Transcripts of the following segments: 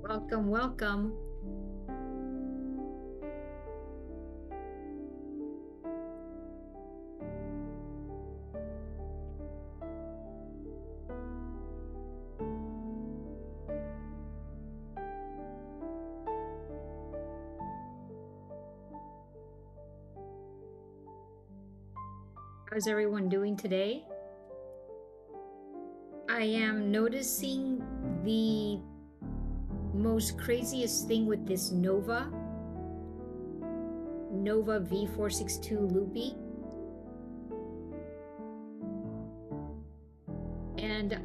Welcome, welcome. How's everyone doing today? I am noticing the most craziest thing with this Nova V462 Lupi. And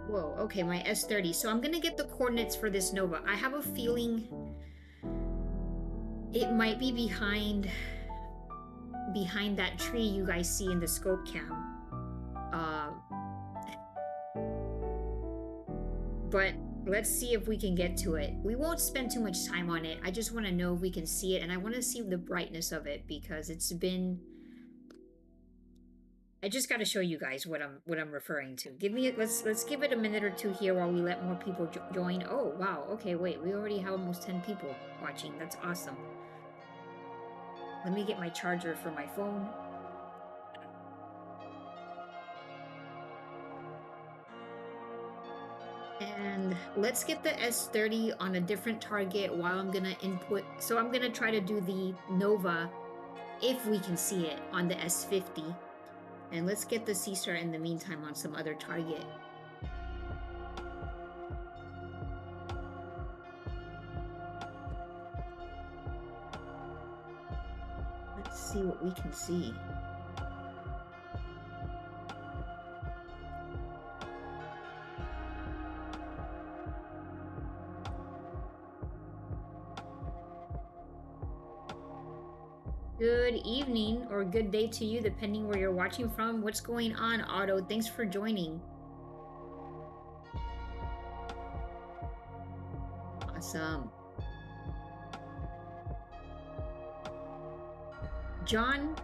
whoa, okay, my S30. So I'm gonna get the coordinates for this Nova. I have a feeling it might be behind that tree you guys see in the scope cam. But let's see if we can get to it. We won't spend too much time on it. I just want to know if we can see it, and I want to see the brightness of it because it's been... I just got to show you guys what I'm referring to. Let's give it a minute or two here while we let more people join. Oh wow, okay, wait, we already have almost 10 people watching. That's awesome. Let me get my charger for my phone. And let's get the S30 on a different target while I'm gonna input. So I'm gonna try to do the Nova, if we can see it, on the S50. And let's get the Seestar in the meantime on some other target. Let's see what we can see. Good evening or good day to you, depending where you're watching from. What's going on, Otto? Thanks for joining. Awesome. John,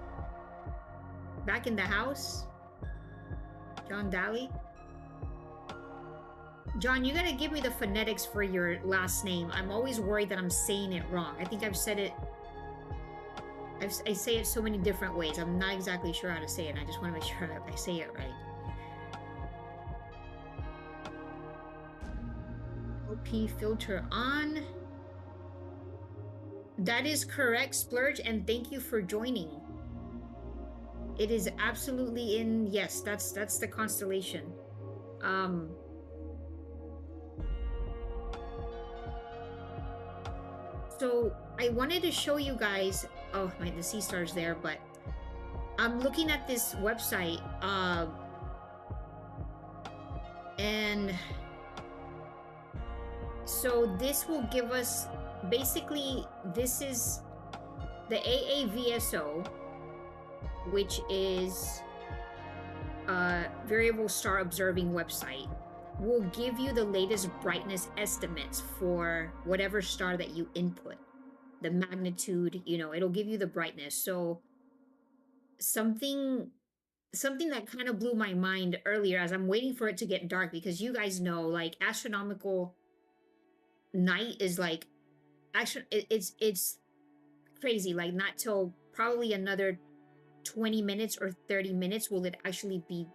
back in the house? John Daly? John, you gotta give me the phonetics for your last name. I'm always worried that I'm saying it wrong. I think I've said it... I say it so many different ways. I'm not exactly sure how to say it. I just want to make sure I say it right. OP filter on. That is correct, Splurge, and thank you for joining. It is absolutely in... Yes, that's the constellation. So I wanted to show you guys... Oh, the Seestar's there, but I'm looking at this website, and so this will give us... Basically, this is the AAVSO, which is a variable star observing website, will give you the latest brightness estimates for whatever star that you input. The magnitude, you know, it'll give you the brightness. So something that kind of blew my mind earlier as I'm waiting for it to get dark, because you guys know, like, astronomical night is like... Actually, it's crazy. Like, not till probably another 20 minutes or 30 minutes will it actually be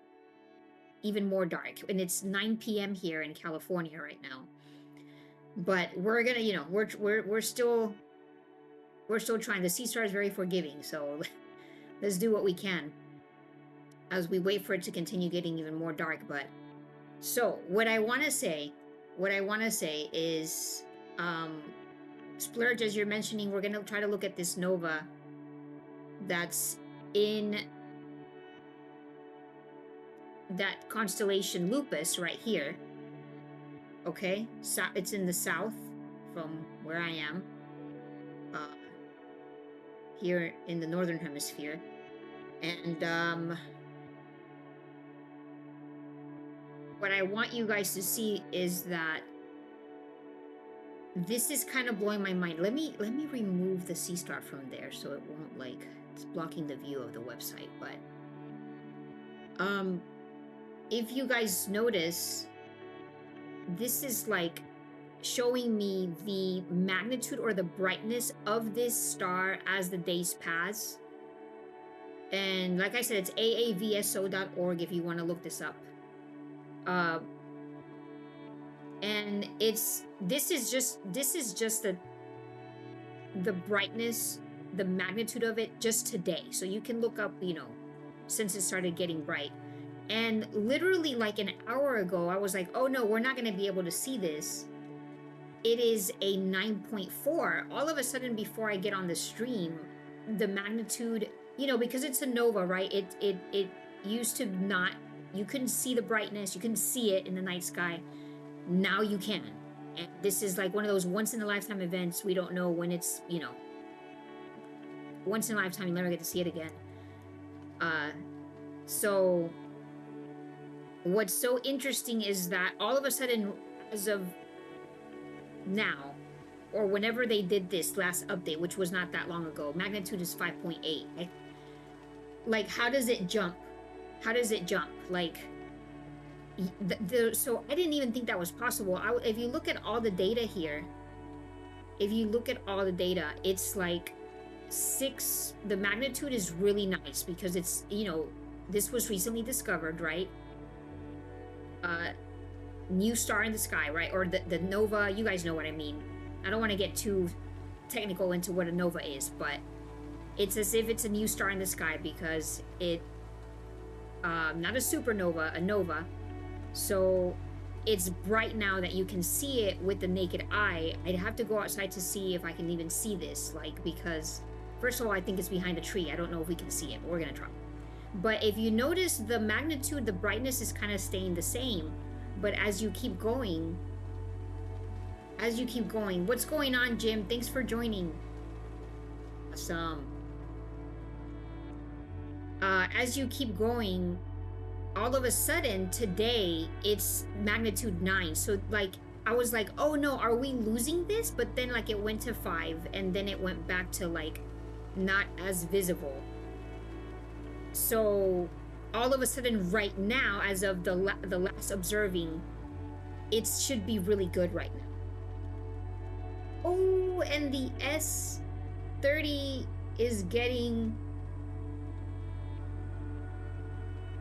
even more dark. And it's 9 p.m. here in California right now. But we're gonna, you know, we're still trying. The Seestar is very forgiving, so let's do what we can as we wait for it to continue getting even more dark. But so what I want to say is, Splurge, as you're mentioning, we're gonna try to look at this Nova that's in that constellation Lupus right here. Okay, so it's in the south from where I am, here in the northern hemisphere. And what I want you guys to see is that this is kind of blowing my mind. Let me remove the Seestar from there so it won't, like, it's blocking the view of the website. But if you guys notice, this is like showing me the magnitude or the brightness of this star as the days pass. And like I said, it's aavso.org if you want to look this up. And this is just the brightness, the magnitude of it just today. So you can look up, you know, since it started getting bright. And literally like an hour ago, I was like, oh no, we're not going to be able to see this. It is a 9.4. All of a sudden, before I get on the stream, the magnitude, you know, because it's a nova, right? It used to not, you couldn't see the brightness, you couldn't see it in the night sky. Now you can. And this is like one of those once in a lifetime events. We don't know when it's, you know, once in a lifetime, you never get to see it again. So what's so interesting is that all of a sudden, as of now, or whenever they did this last update, which was not that long ago, magnitude is 5.8. Like, how does it jump? How does it jump? Like, so I didn't even think that was possible. If you look at all the data here, it's like 6. The magnitude is really nice because it's, you know, this was recently discovered, right? New star in the sky, right? Or the nova, you guys know what I mean. I don't want to get too technical into what a nova is, but it's as if it's a new star in the sky because it, not a supernova, a nova. So it's bright now that you can see it with the naked eye. I'd have to go outside to see if I can even see this, like, because first of all, I think it's behind a tree. I don't know if we can see it, but we're gonna try. But if you notice, the magnitude, the brightness is kind of staying the same. But as you keep going, what's going on, Jim? Thanks for joining. Awesome. As you keep going, all of a sudden today it's magnitude 9. So like, I was like, oh no, are we losing this? But then like it went to 5 and then it went back to like not as visible. So all of a sudden right now, as of the last observing, it should be really good right now. Oh, and the S30 is getting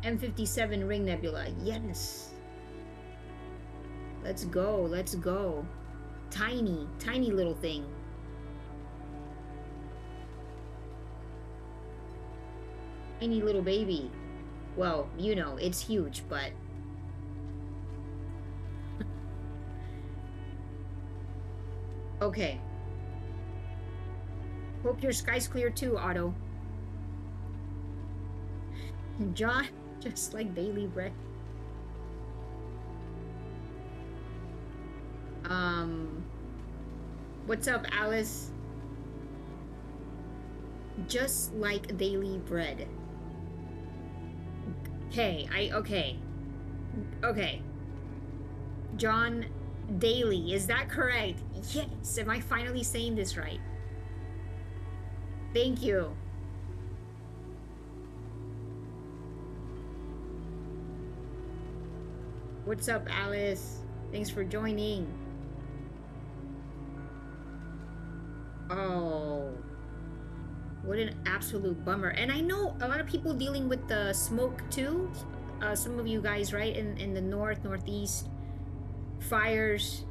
M57 ring nebula. Yes. Let's go, let's go. Tiny, tiny little thing. Tiny little baby. Well, you know, it's huge, but... Okay. Hope your sky's clear too, Otto. John, just like daily bread. What's up, Alice? Just like daily bread. Okay. John Daly, is that correct? Yes, am I finally saying this right? Thank you. What's up, Alice? Thanks for joining. Oh, what an absolute bummer. And I know a lot of people dealing with the smoke too. Some of you guys, right, in the northeast, fires.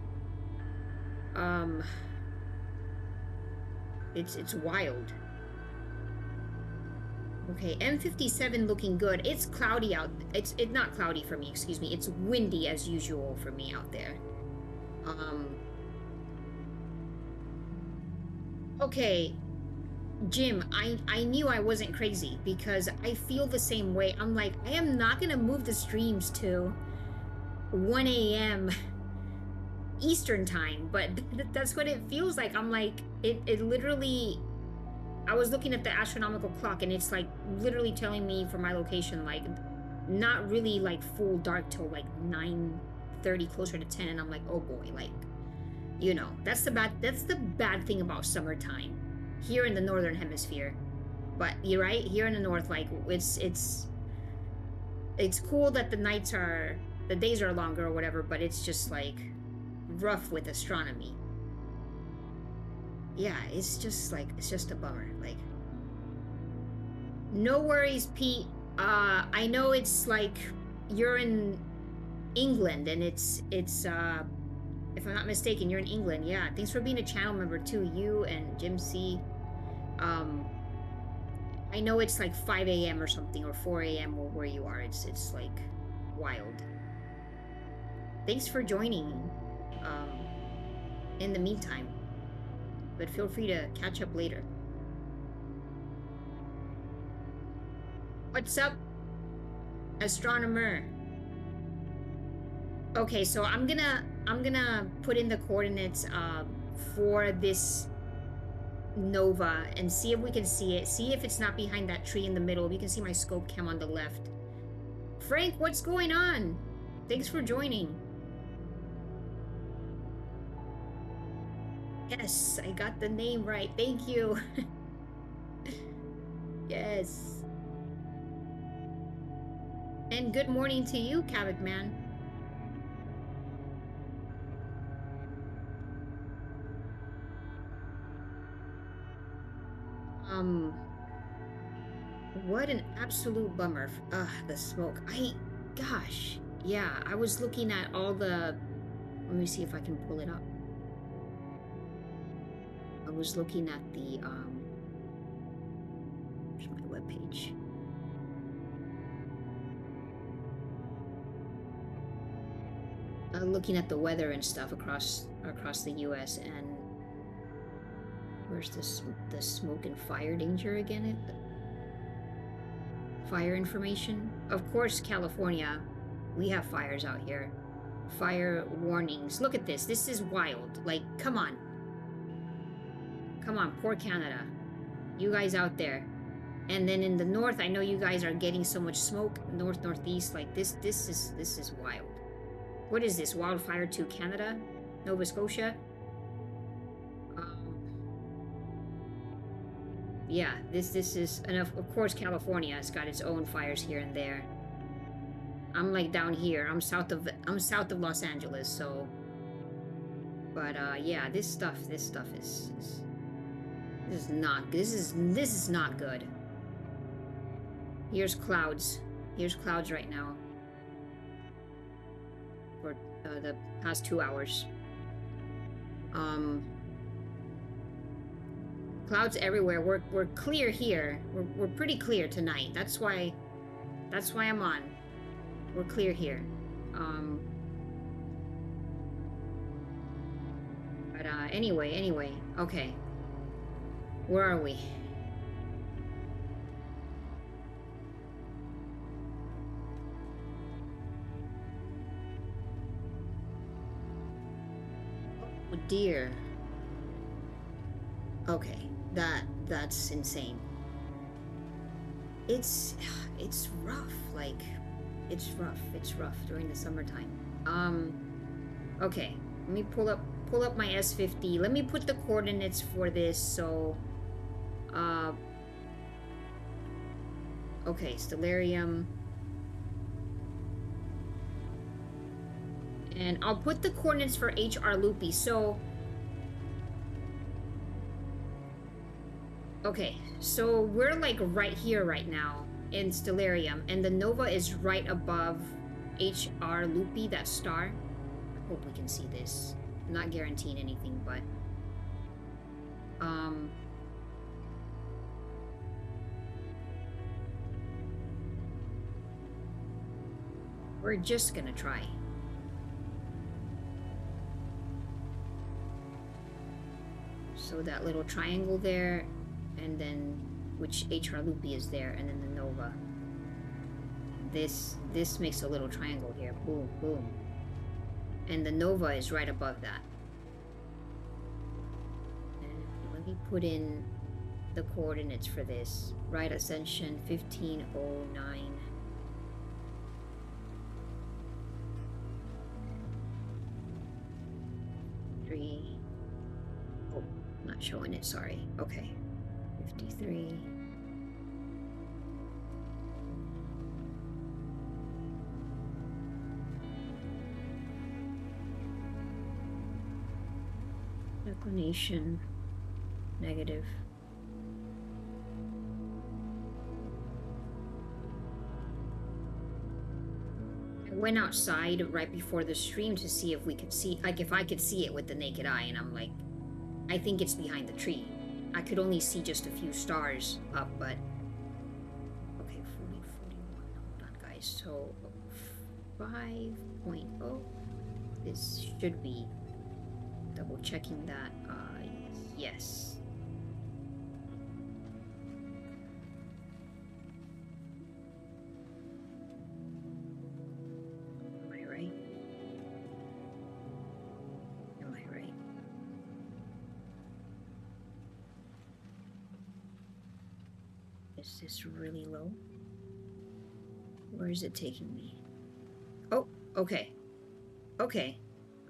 It's wild. Okay, M57 looking good. It's cloudy out. It's not cloudy for me, excuse me. It's windy as usual for me out there. Okay, Jim, I knew I wasn't crazy because I feel the same way. I'm like, I am not gonna move the streams to 1 a.m. Eastern time, but that's what it feels like. I'm like, it literally, I was looking at the astronomical clock and it's like literally telling me for my location, like not really like full dark till like 9:30, closer to 10. And I'm like, oh boy, like You know, that's the bad thing about summertime here in the northern hemisphere. But you're right, here in the north, like it's cool that the days are longer or whatever, but it's just like rough with astronomy. Yeah, it's just a bummer. Like, no worries, Pete. I know it's like you're in England, and it's if I'm not mistaken, you're in England. Yeah, thanks for being a channel member too, you and Jim C. I know it's like 5 a.m. or something, or 4 a.m. or where you are. It's like wild. Thanks for joining. In the meantime, but feel free to catch up later. What's up, astronomer? Okay, so I'm gonna put in the coordinates for this nova and see if we can see it. See if it's not behind that tree in the middle. You can see my scope cam on the left. Frank, what's going on? Thanks for joining. Yes, I got the name right. Thank you. Yes. And good morning to you, Kavik Man. What an absolute bummer. Ugh, the smoke. Gosh. Yeah, I was looking at all the... Let me see if I can pull it up. I was looking at the, Here's my webpage. Looking at the weather and stuff across the U.S. and where's the smoke and fire danger again? Fire information. Of course, California, we have fires out here. Fire warnings. Look at this. This is wild. Like, come on. Come on, poor Canada. You guys out there. And then in the north, I know you guys are getting so much smoke. Northeast, like this is wild. What is this? Wildfire to Canada? Nova Scotia? Yeah, this is, and of course California has got its own fires here and there. I'm like down here. I'm south of Los Angeles, so. But yeah, this stuff is not good. Here's clouds. Here's clouds right now. For the past 2 hours. Clouds everywhere. We're clear here. We're pretty clear tonight. That's why I'm on. We're clear here. But anyway. Okay. Where are we? Oh dear. Okay. That's insane. It's rough. Like, it's rough during the summertime. Okay. Let me pull up my S50. Let me put the coordinates for this. So, okay, Stellarium. And I'll put the coordinates for HR Lupi. So, okay, so we're like right here right now in Stellarium, and the Nova is right above HR Lupi, that star. I hope we can see this. I'm not guaranteeing anything, but we're just gonna try. So that little triangle there, and then which HR Lupi is there, and then the Nova. This makes a little triangle here. Boom, boom. And the Nova is right above that. And let me put in the coordinates for this. Right ascension 1509. Three. showing it, sorry. Okay. 53. Declination. Negative. I went outside right before the stream to see if we could see, like, if I could see it with the naked eye, and I'm like, I think it's behind the tree. I could only see just a few stars up, but... Okay, 40, 41. Hold on, guys. So, 5.0. This should be... Double checking that. Yes. Am I right? Am I right? Is this really low? Where is it taking me? Oh, okay. Okay.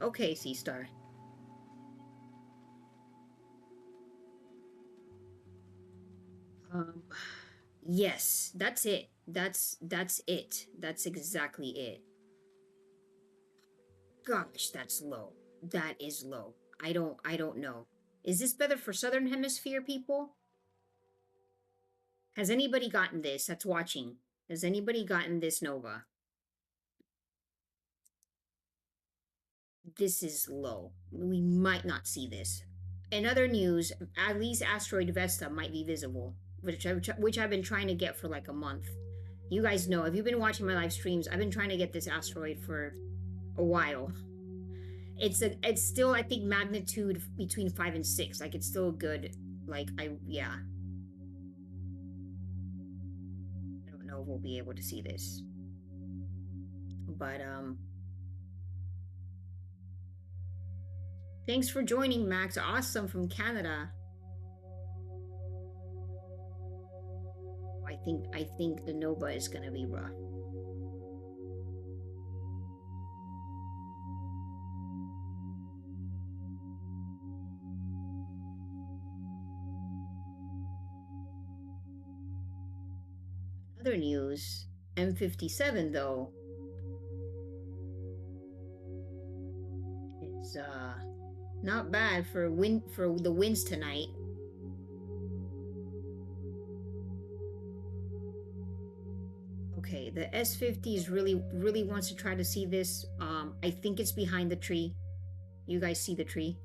Okay, Seestar. Yes, that's it. That's it. That's exactly it. Gosh, that's low. That is low. I don't know. Is this better for Southern Hemisphere people? Has anybody gotten this that's watching? Has anybody gotten this nova? This is low. We might not see this. In other news, at least asteroid Vesta might be visible, which I've been trying to get for like a month. You guys know, if you've been watching my live streams, I've been trying to get this asteroid for a while. It's still, I think, magnitude between 5 and 6. Like, it's still good. Like, yeah. I don't know if we'll be able to see this. But, thanks for joining, Max. Awesome, from Canada. I think the nova is gonna be rough. Other news, M57 though is not bad for the winds tonight. Okay, the S50 is really wants to try to see this. I think it's behind the tree. You guys see the tree?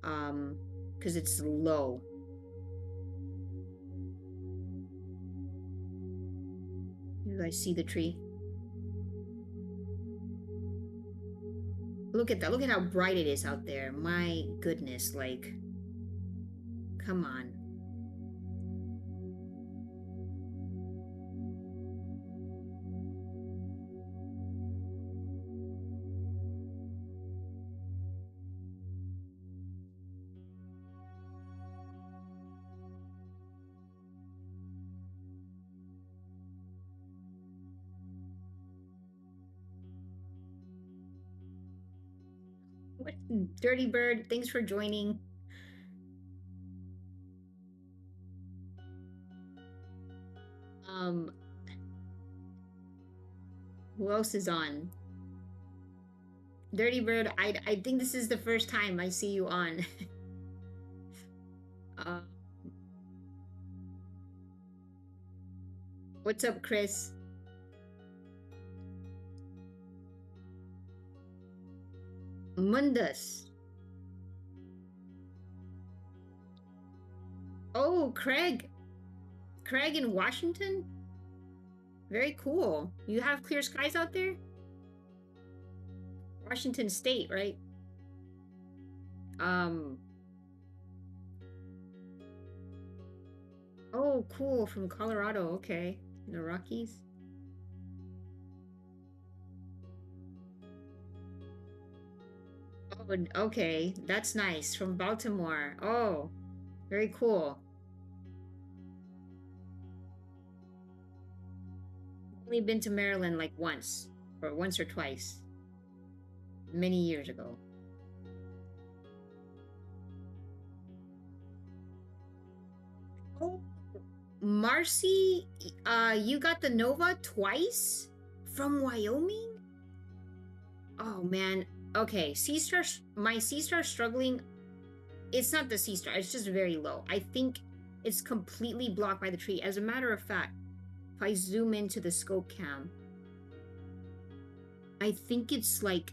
Because it's low. You guys see the tree? Look at that. Look at how bright it is out there. My goodness, like, come on. What? Dirty Bird, thanks for joining. Who else is on? Dirty Bird, I think this is the first time I see you on. What's up, Chris? Mundus. Oh, Craig. Craig in Washington? Very cool. You have clear skies out there? Washington State, right? Oh, cool. From Colorado. Okay. The Rockies. Oh, okay. That's nice. From Baltimore. Oh, very cool. Only been to Maryland like once or twice. Many years ago. Oh, Marcy, you got the Nova twice from Wyoming? Oh man. Okay, Seestar, my Seestar struggling. It's not the Seestar, it's just very low. I think it's completely blocked by the tree. As a matter of fact, if I zoom into the scope cam, I think it's like,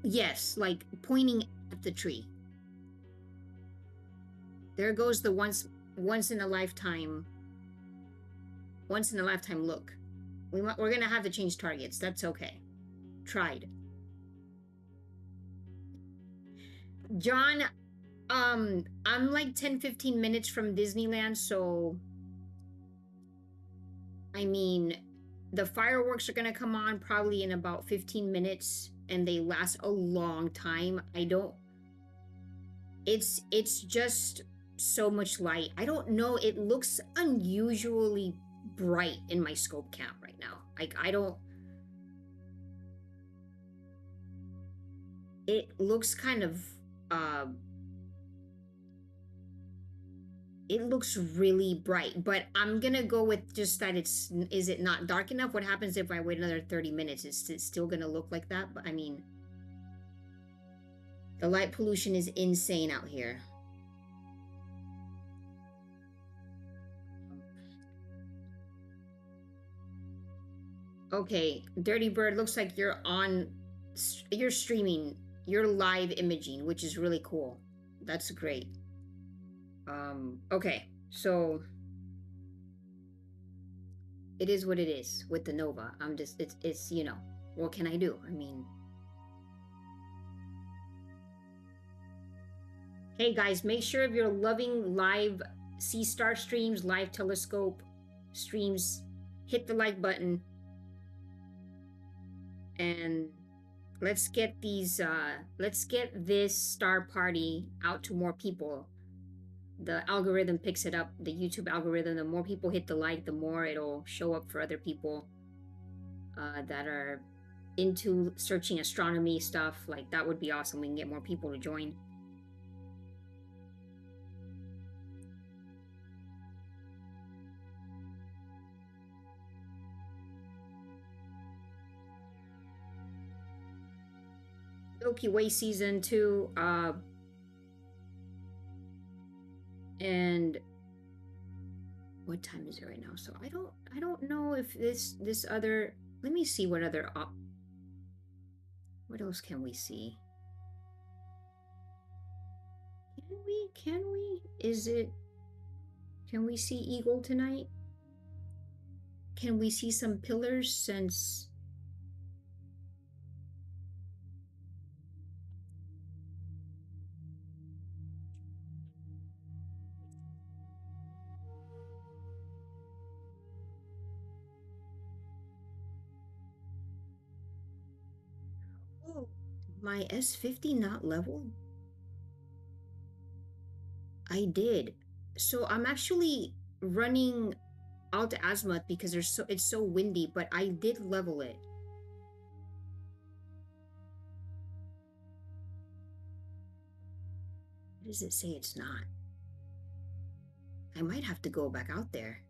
yes, like pointing at the tree. There goes the once in a lifetime look. We're gonna have to change targets. That's okay. Tried. John, I'm like 10-15 minutes from Disneyland, so I mean, the fireworks are gonna come on probably in about 15 minutes, and they last a long time. It's just so much light. I don't know, it looks unusually bright in my scope cam right now. Like, it looks kind of, it looks really bright, but I'm gonna go with just that is it not dark enough? What happens if I wait another 30 minutes? Is it still gonna look like that? But I mean, the light pollution is insane out here. Okay, Dirty Bird, looks like you're streaming, you're live imaging, which is really cool. That's great. Okay, so it is what it is with the Nova. It's, you know, what can I do? I mean, hey guys, make sure if you're loving live Seestar streams, live telescope streams, hit the like button. And let's get this star party out to more people. The algorithm picks it up, the YouTube algorithm. The more people hit the like, the more it'll show up for other people that are into searching astronomy stuff. Like, that would be awesome. We can get more people to join. Milky Way season 2, and what time is it right now? So I don't know if this other, let me see what other what else can we see? Can we can we see Eagle tonight? Can we see some pillars since my S50 not leveled? I did. So I'm actually running out to azimuth because it's so windy, but I did level it. What does it say it's not? I might have to go back out there.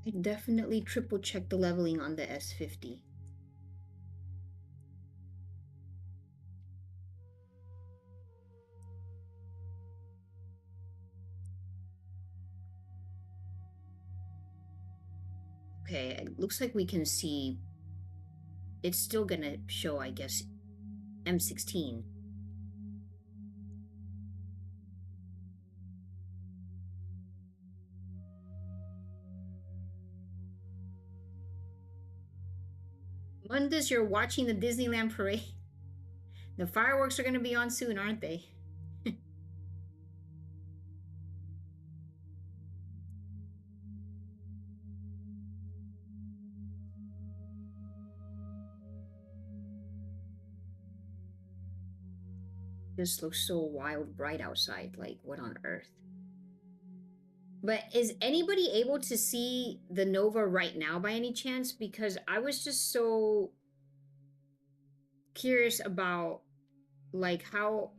I definitely triple check the leveling on the S50. Okay, it looks like we can see, it's still gonna show, I guess, M16. Mundus, you're watching the Disneyland parade. The fireworks are gonna be on soon, aren't they? This looks so wild bright outside. Like, what on earth? But is anybody able to see the nova right now by any chance? Because I was just so curious about like how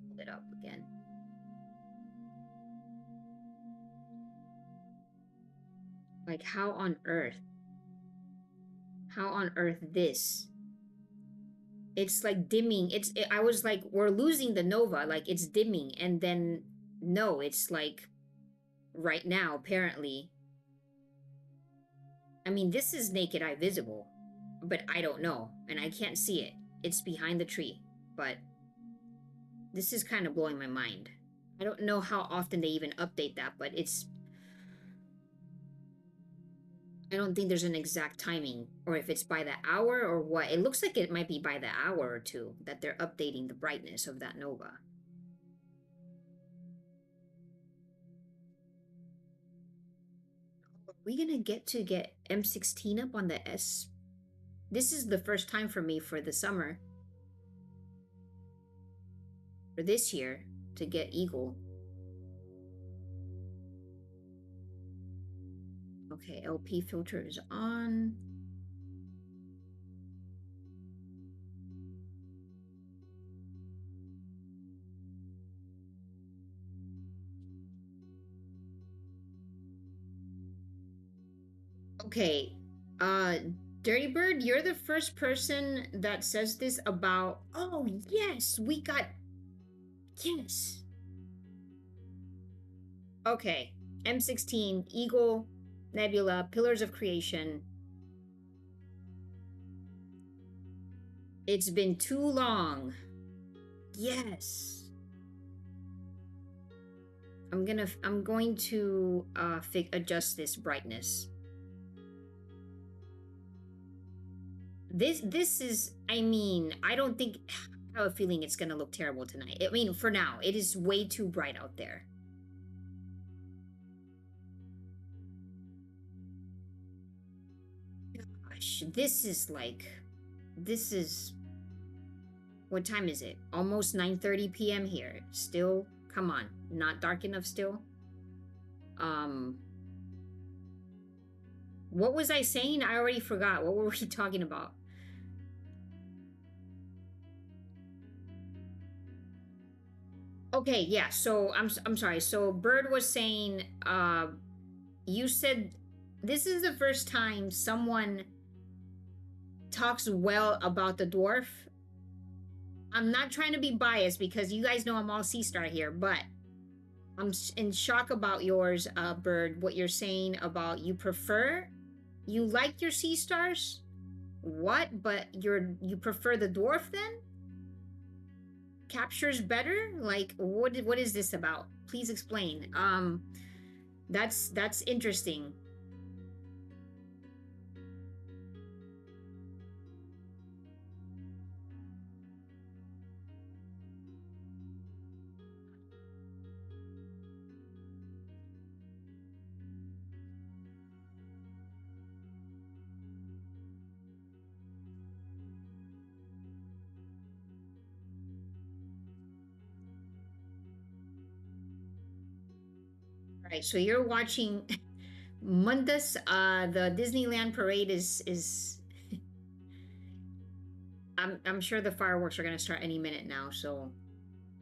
pull it up again. Like how on earth? How on earth this? It's like dimming. I was like, we're losing the nova, like it's dimming, and then no, it's like right now, apparently. I mean, this is naked eye visible, but I don't know, and I can't see it. It's behind the tree, but this is kind of blowing my mind. I don't know how often they even update that, but I don't think there's an exact timing, or if it's by the hour or what. It looks like it might be by the hour or two that they're updating the brightness of that nova. Are we gonna get M16 up on the S? This is the first time for me for the summer, for this year, to get Eagle. Okay, LP filter is on. Okay, Dirty Bird, you're the first person that says this about, oh yes, we got, yes. Okay, M16, Eagle, Nebula, Pillars of Creation. It's been too long. Yes. I'm going to adjust this brightness. This is, I mean, I don't think, I have a feeling it's gonna look terrible tonight. I mean, for now, it is way too bright out there. Gosh, this is, what time is it? Almost 9:30 p.m. here. Still, come on, not dark enough still? What was I saying? I already forgot. What were we talking about? Okay, yeah, so I'm sorry. So Bird was saying, you said this is the first time someone talks well about the dwarf. I'm not trying to be biased because you guys know I'm all Seestar here, but I'm in shock about yours, Bird, what you're saying about you like your Seestars? What? But you prefer the dwarf then? Captures better? Like, what is this about? Please explain. That's interesting. All right, so you're watching Mundus. The Disneyland parade is I'm sure the fireworks are gonna start any minute now, so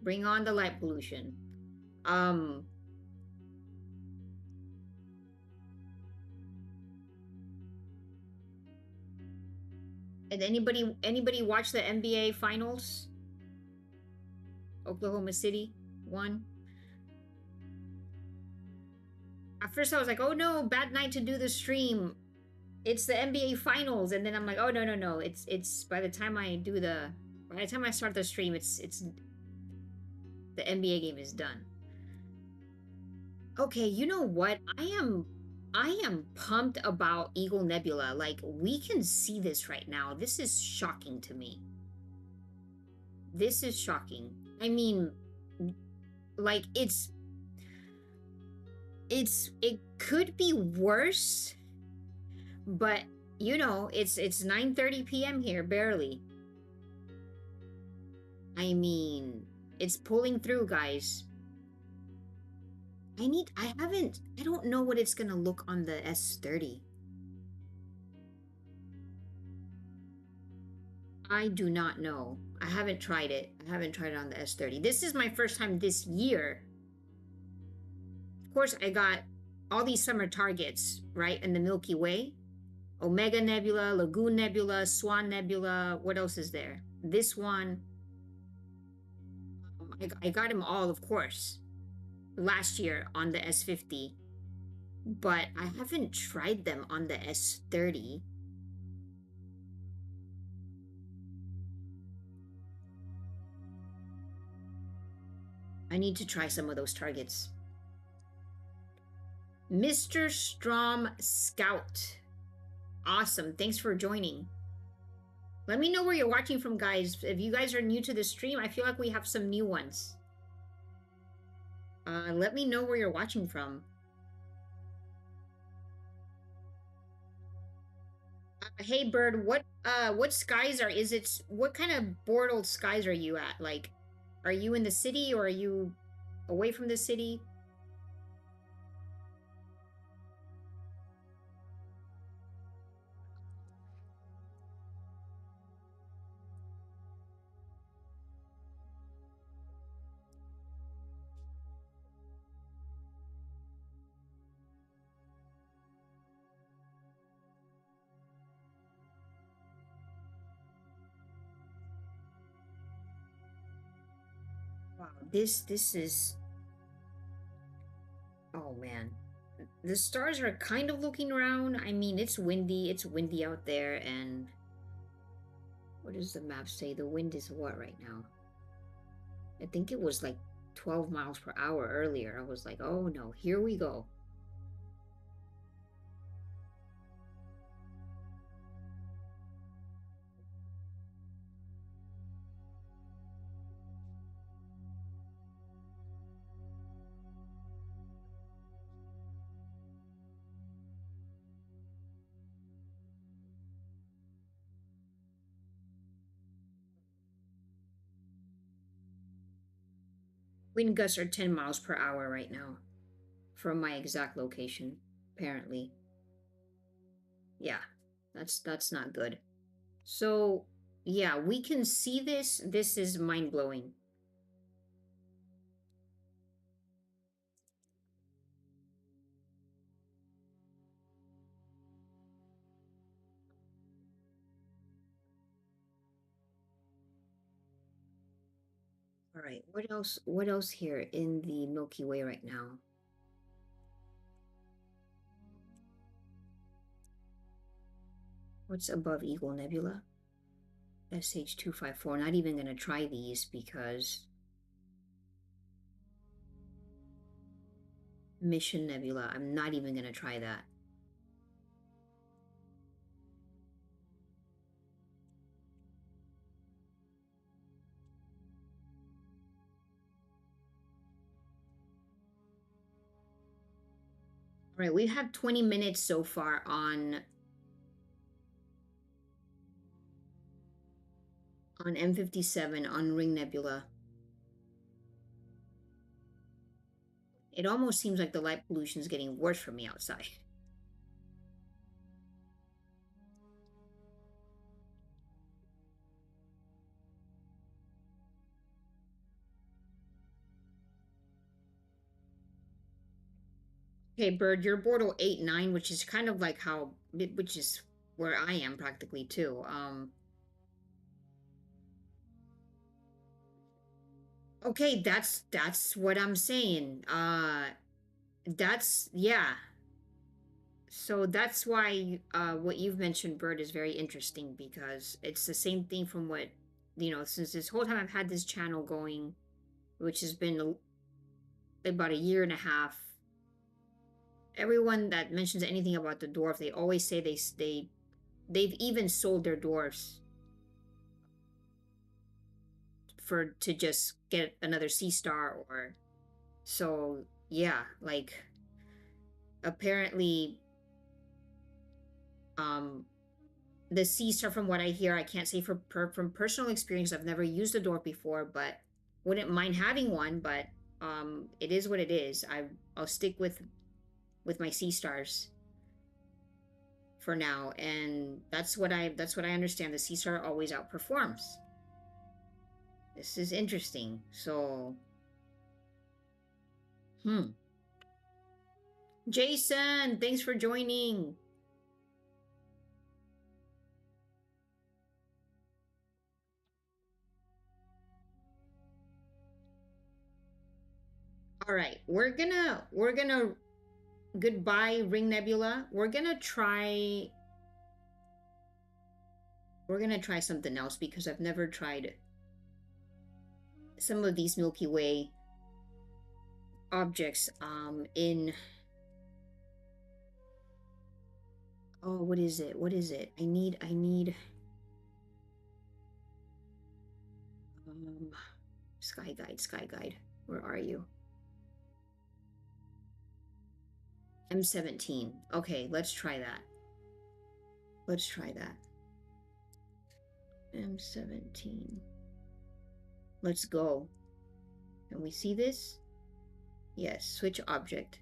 bring on the light pollution. And anybody watch the NBA finals? Oklahoma City won. At first I was like, oh no, bad night to do the stream. It's the NBA finals, and then I'm like, oh no. It's by the time I start the stream, it's the NBA game is done. Okay, you know what? I am pumped about Eagle Nebula. Like, we can see this right now. This is shocking to me. This is shocking. I mean, like, it could be worse, but you know, it's 9:30 p.m. here, barely. I mean, it's pulling through, guys. I don't know what it's gonna look on the S30. I do not know. I haven't tried it. I haven't tried it on the S30. This is my first time this year. Of course, I got all these summer targets, right, in the Milky Way. Omega Nebula, Lagoon Nebula, Swan Nebula. What else is there? This one. I got them all, of course, last year on the S50. But I haven't tried them on the S30. I need to try some of those targets. Mr. Strom Scout. Awesome. Thanks for joining. Let me know where you're watching from, guys. If you guys are new to the stream, I feel like we have some new ones. Let me know where you're watching from. Hey, Bird, what skies what kind of Bortle skies are you at? Like, are you in the city or are you away from the city? Wow, this is... Oh, man. The stars are kind of looking around. I mean, it's windy out there, and... What does the map say? The wind is what right now? I think it was like 12 miles per hour earlier. I was like, oh no, here we go. Wind gusts are 10 miles per hour right now from my exact location, apparently. Yeah, that's not good. So, yeah, we can see this. This is mind-blowing. All right, what else here in the Milky Way right now? What's above Eagle Nebula? SH254. Not even going to try these because... Mission Nebula. I'm not even going to try that. All right, we have 20 minutes so far on M57 on Ring Nebula. It almost seems like the light pollution is getting worse for me outside. Okay, Bird, you're Bortle 8-9, which is kind of like which is where I am practically too. Okay, that's what I'm saying. Yeah. So that's why what you've mentioned, Bird, is very interesting because it's the same thing from what, since this whole time I've had this channel going, which has been about a year and a half. Everyone that mentions anything about the dwarf, they always say they've even sold their dwarfs to just get another Seestar or... So yeah, like apparently the Seestar, from what I hear, I can't say from personal experience, I've never used a dwarf before, but wouldn't mind having one. But It is what it is. I'll stick with my Seestars for now, and that's what I understand. The Seestar always outperforms. This is interesting. So, Jason, thanks for joining. All right, we're gonna goodbye Ring Nebula. We're gonna try something else because I've never tried some of these Milky Way objects in what is it? I need Sky Guide. Where are you? M17. Okay, let's try that. M17. Let's go. Can we see this? Yes, switch object.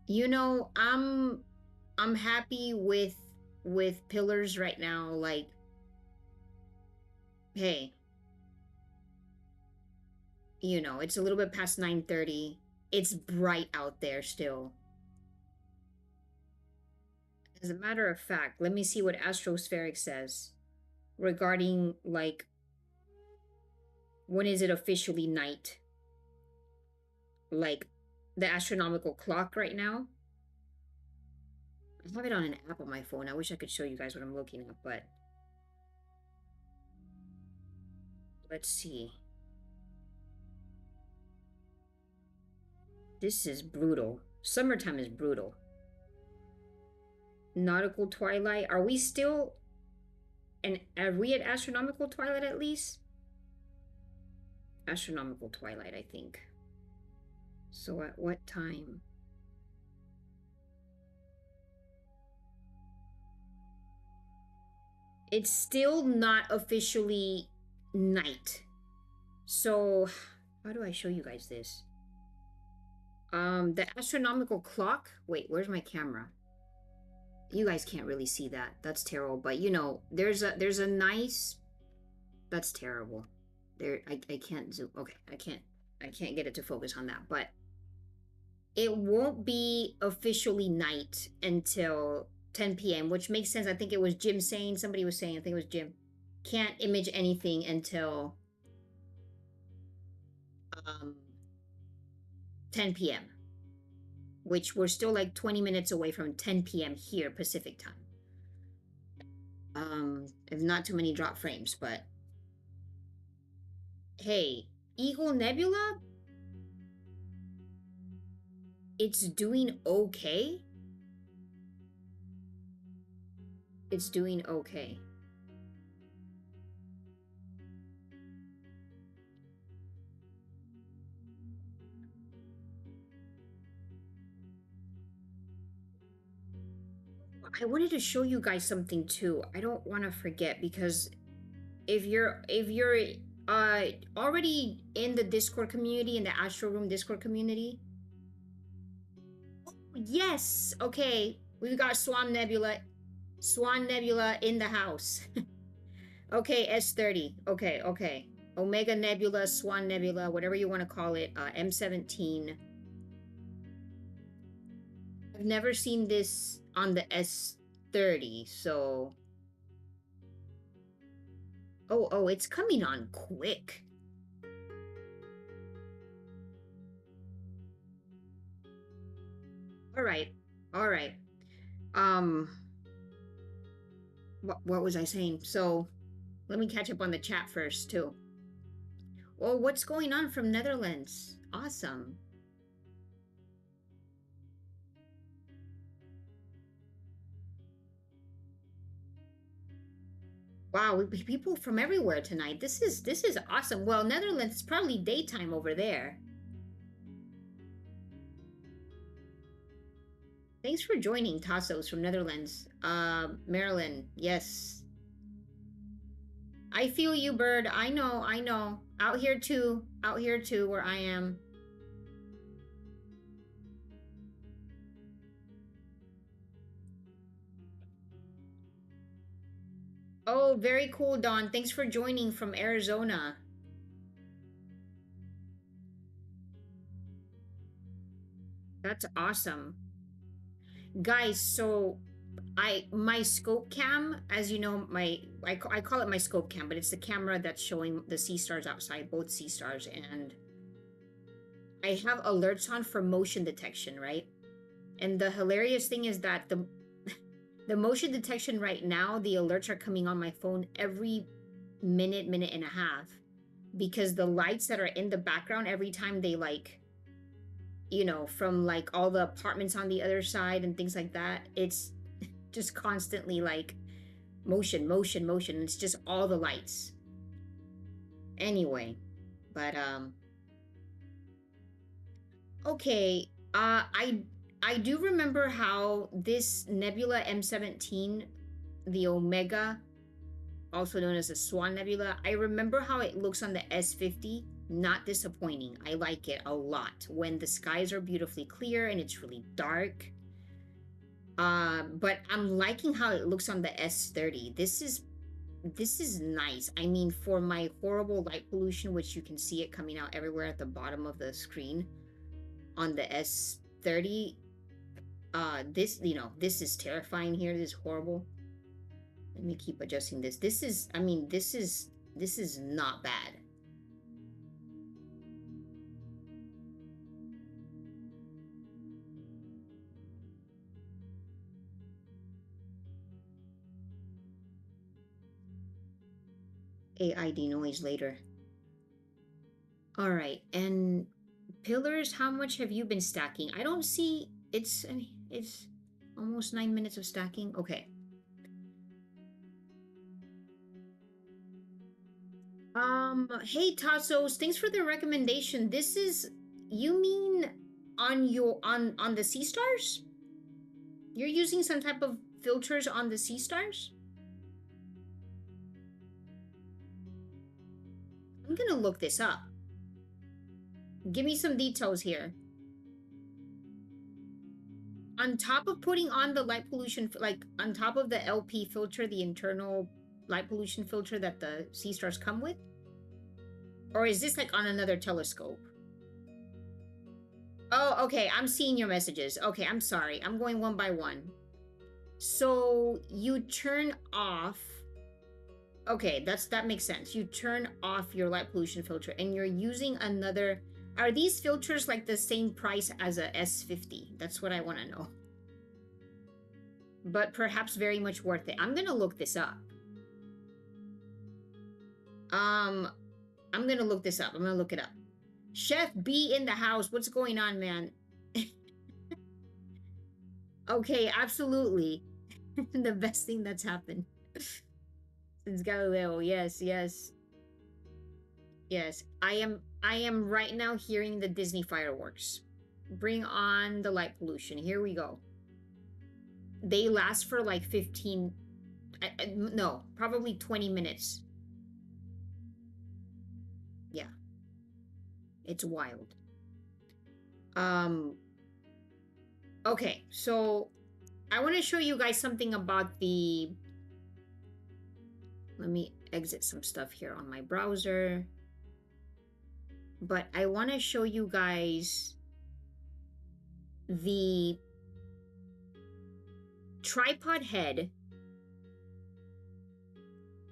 You know, I'm happy with pillars right now. Like, hey, you know, it's a little bit past 9:30. It's bright out there still. As a matter of fact, let me see what Astrospheric says regarding, like, when is it officially night? Like, the astronomical clock right now. I have it on an app on my phone. I wish I could show you guys what I'm looking at, but let's see. This is brutal. Summertime is brutal. Nautical twilight. Are we still... And are we at astronomical twilight at least? Astronomical twilight, I think. So at what time? It's still not officially night. So how do I show you guys this? The astronomical clock. Wait, where's my camera? You guys can't really see that. That's terrible. But you know, there's a nice. That's terrible. There, I can't zoom. Okay, I can't get it to focus on that. But it won't be officially night until 10 p.m., which makes sense. I think it was Jim saying. Somebody was saying. I think it was Jim. Can't image anything until 10 p.m., which we're still like 20 minutes away from 10 p.m. here, Pacific time. If not too many drop frames, but hey, Eagle Nebula, it's doing okay. It's doing okay. I wanted to show you guys something too. I don't want to forget, because if you're already in the Discord community, in the Astro Room Discord community. Yes, okay. We've got Swan Nebula in the house. Okay, S30. Okay. Omega Nebula, Swan Nebula, whatever you want to call it, M17. I've never seen this on the S30, so... Oh, it's coming on quick. All right. What was I saying? So, let me catch up on the chat first, too. Well, what's going on from Netherlands? Awesome. Wow, people from everywhere tonight. This is awesome. Well, Netherlands is probably daytime over there. Thanks for joining, Tassos from Netherlands. Maryland, yes. I feel you, bird. I know, I know. Out here too, where I am. Oh, very cool, Dawn. Thanks for joining from Arizona. That's awesome. Guys, so my scope cam, as you know, I call it my scope cam, but it's the camera that's showing the sea stars outside, both sea stars, and I have alerts on for motion detection, right? And the hilarious thing is that the motion detection right now, the alerts are coming on my phone every minute and a half, because the lights that are in the background, every time they like, you know, from like all the apartments on the other side and things like that, it's just constantly like motion. It's just all the lights. Anyway, but okay, I do remember how this Nebula M17, the Omega, also known as the Swan Nebula, I remember how it looks on the S50. Not disappointing. I like it a lot when the skies are beautifully clear and it's really dark. But I'm liking how it looks on the S30. This is nice. I mean, for my horrible light pollution, which you can see it coming out everywhere at the bottom of the screen on the S30, this, you know, this is terrifying here. This is horrible. Let me keep adjusting this. This is, I mean, this is not bad. AI denoise later. All right, and pillars, how much have you been stacking? I don't see, it's, I mean, it's almost 9 minutes of stacking. Okay. Hey Tassos, thanks for the recommendation. This is, you mean on your, on the sea stars? You're using some type of filters on the sea stars? I'm gonna look this up. Give me some details here. On top of putting on the light pollution, like on top of the LP filter, the internal light pollution filter that the sea stars come with? Or is this like on another telescope? Oh, okay, I'm seeing your messages. Okay, I'm sorry. I'm going one by one. So you turn off... Okay, that makes sense. You turn off your light pollution filter and you're using another... Are these filters like the same price as a S50? That's what I want to know. But perhaps very much worth it. I'm gonna look this up. I'm gonna look this up. I'm gonna look it up. Chef B in the house. What's going on, man? Okay, absolutely. The best thing that's happened since Galileo. Yes. I am right now hearing the Disney fireworks. Bring on the light pollution. Here we go. They last for like 15... no, probably 20 minutes. Yeah. It's wild. Okay, so I want to show you guys something about the... Let me exit some stuff here on my browser. But I want to show you guys the tripod head.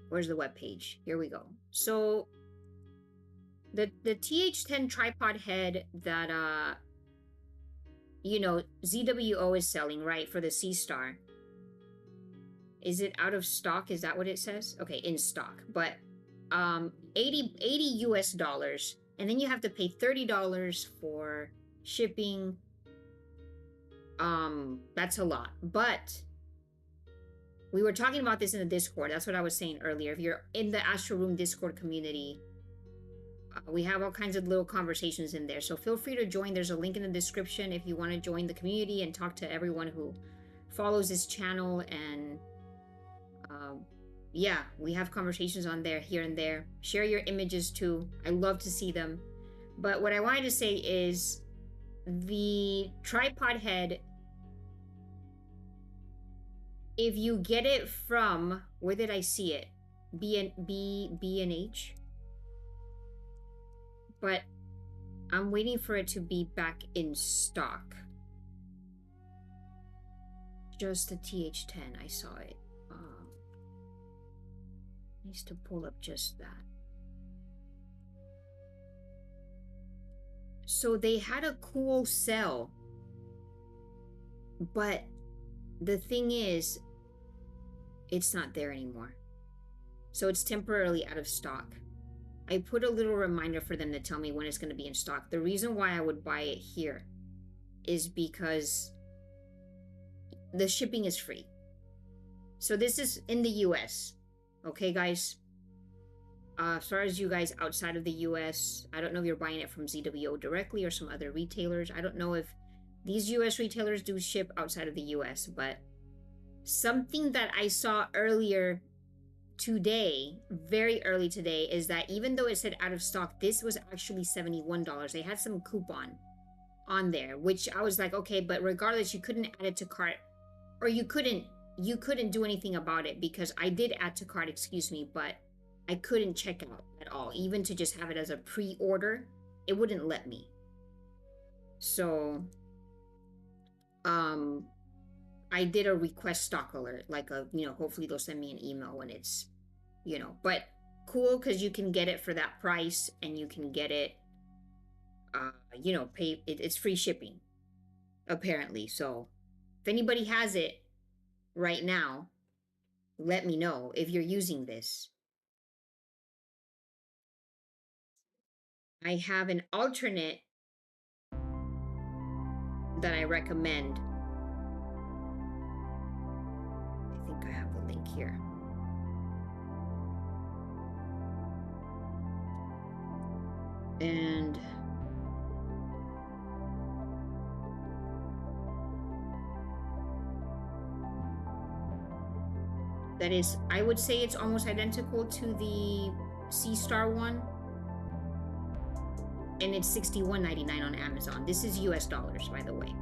Where's the web page? Here we go. So the TH10 tripod head that you know, ZWO is selling, right, for the Seestar. Is it out of stock? Is that what it says? Okay, in stock. But 80 US dollars, and then you have to pay $30 for shipping. That's a lot. But we were talking about this in the Discord. That's what I was saying earlier. If you're in the Astro Room Discord community, we have all kinds of little conversations in there. So feel free to join. There's a link in the description if you want to join the community and talk to everyone who follows this channel and yeah, we have conversations on there here and there. Share your images too. I love to see them. But what I wanted to say is the tripod head, if you get it from, where did I see it? B&H. But I'm waiting for it to be back in stock. Just the TH10, I saw it. Needs to pull up just that. So they had a cool sell, but the thing is, it's not there anymore. So it's temporarily out of stock. I put a little reminder for them to tell me when it's going to be in stock. The reason why I would buy it here is because the shipping is free. So this is in the US. Okay, guys? As far as you guys outside of the US, I don't know if you're buying it from ZWO directly or some other retailers. I don't know if these US retailers do ship outside of the US, but something that I saw earlier today, very early today, is that even though it said out of stock, this was actually $71. They had some coupon on there, which I was like, okay, but regardless, you couldn't add it to cart, or you couldn't do anything about it, because I did add to cart, excuse me, but I couldn't check out at all. Even to just have it as a pre-order, it wouldn't let me. So I did a request stock alert, like a, hopefully they'll send me an email when it's, but cool, because you can get it for that price, and you can get it, pay, it's free shipping, apparently. So if anybody has it right now, let me know if you're using this. I have an alternate that I recommend. I think I have the link here. And that is, I would say it's almost identical to the Seestar one. And it's $61.99 on Amazon. This is US dollars, by the way.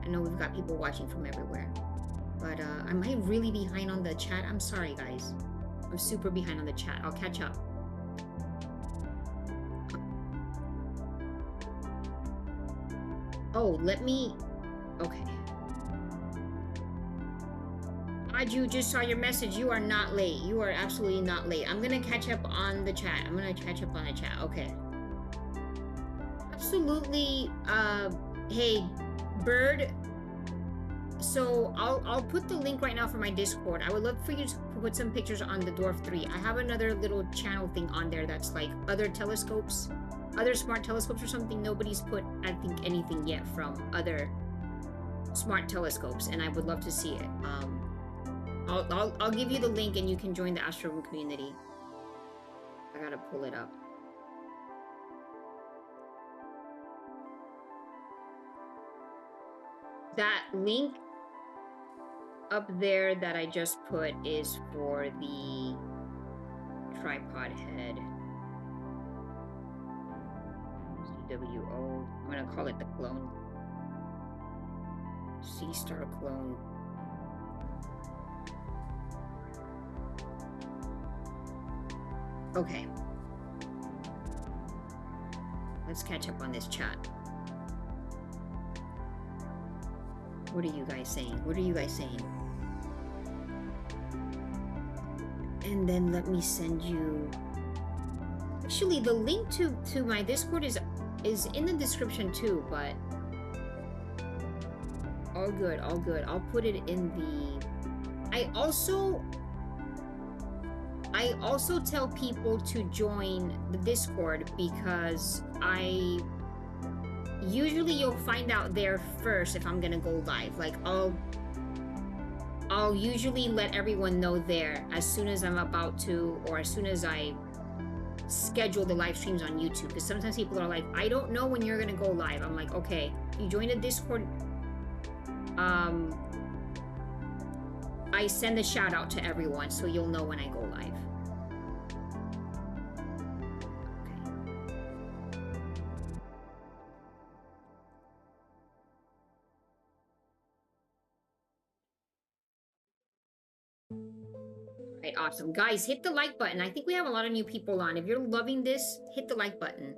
I know we've got people watching from everywhere. But am I really behind on the chat? I'm sorry, guys. I'm super behind on the chat. I'll catch up. Oh, let me... Okay. You just saw your message. You are not late. You are absolutely not late. I'm gonna catch up on the chat. Okay. Absolutely. Hey, Bird. So I'll put the link right now for my Discord. I would love for you to put some pictures on the Dwarf 3. I have another little channel thing on there that's like other telescopes, other smart telescopes or something. Nobody's put, I think, anything yet from other smart telescopes, and I would love to see it. I'll give you the link, and you can join the Astro Room community. I gotta pull it up. That link up there that I just put is for the tripod head. ZWO. I'm gonna call it the clone. Seestar clone. Okay. Let's catch up on this chat. What are you guys saying? And then let me send you... Actually, the link to my Discord is in the description too, but... All good. I'll put it in the... I also tell people to join the Discord because usually you'll find out there first if I'm gonna go live. Like I'll usually let everyone know there as soon as I'm about to, or as soon as I schedule the live streams on YouTube. Because sometimes people are like, I don't know when you're gonna go live. I'm like, okay, you join the Discord. I I send a shout out to everyone so you'll know when I go live. Right, awesome. Guys, hit the like button. I think we have a lot of new people on. If you're loving this, hit the like button.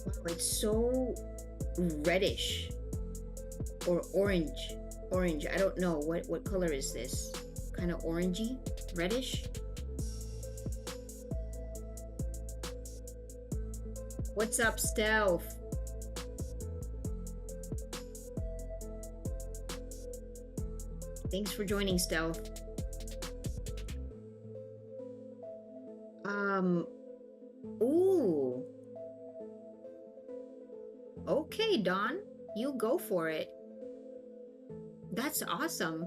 Wow, it's so reddish or orange. Orange. I don't know. What color is this? Kind of orangey? Reddish? What's up, Stealth? Thanks for joining, Stealth. Ooh. Okay, Dawn. You go for it. That's awesome.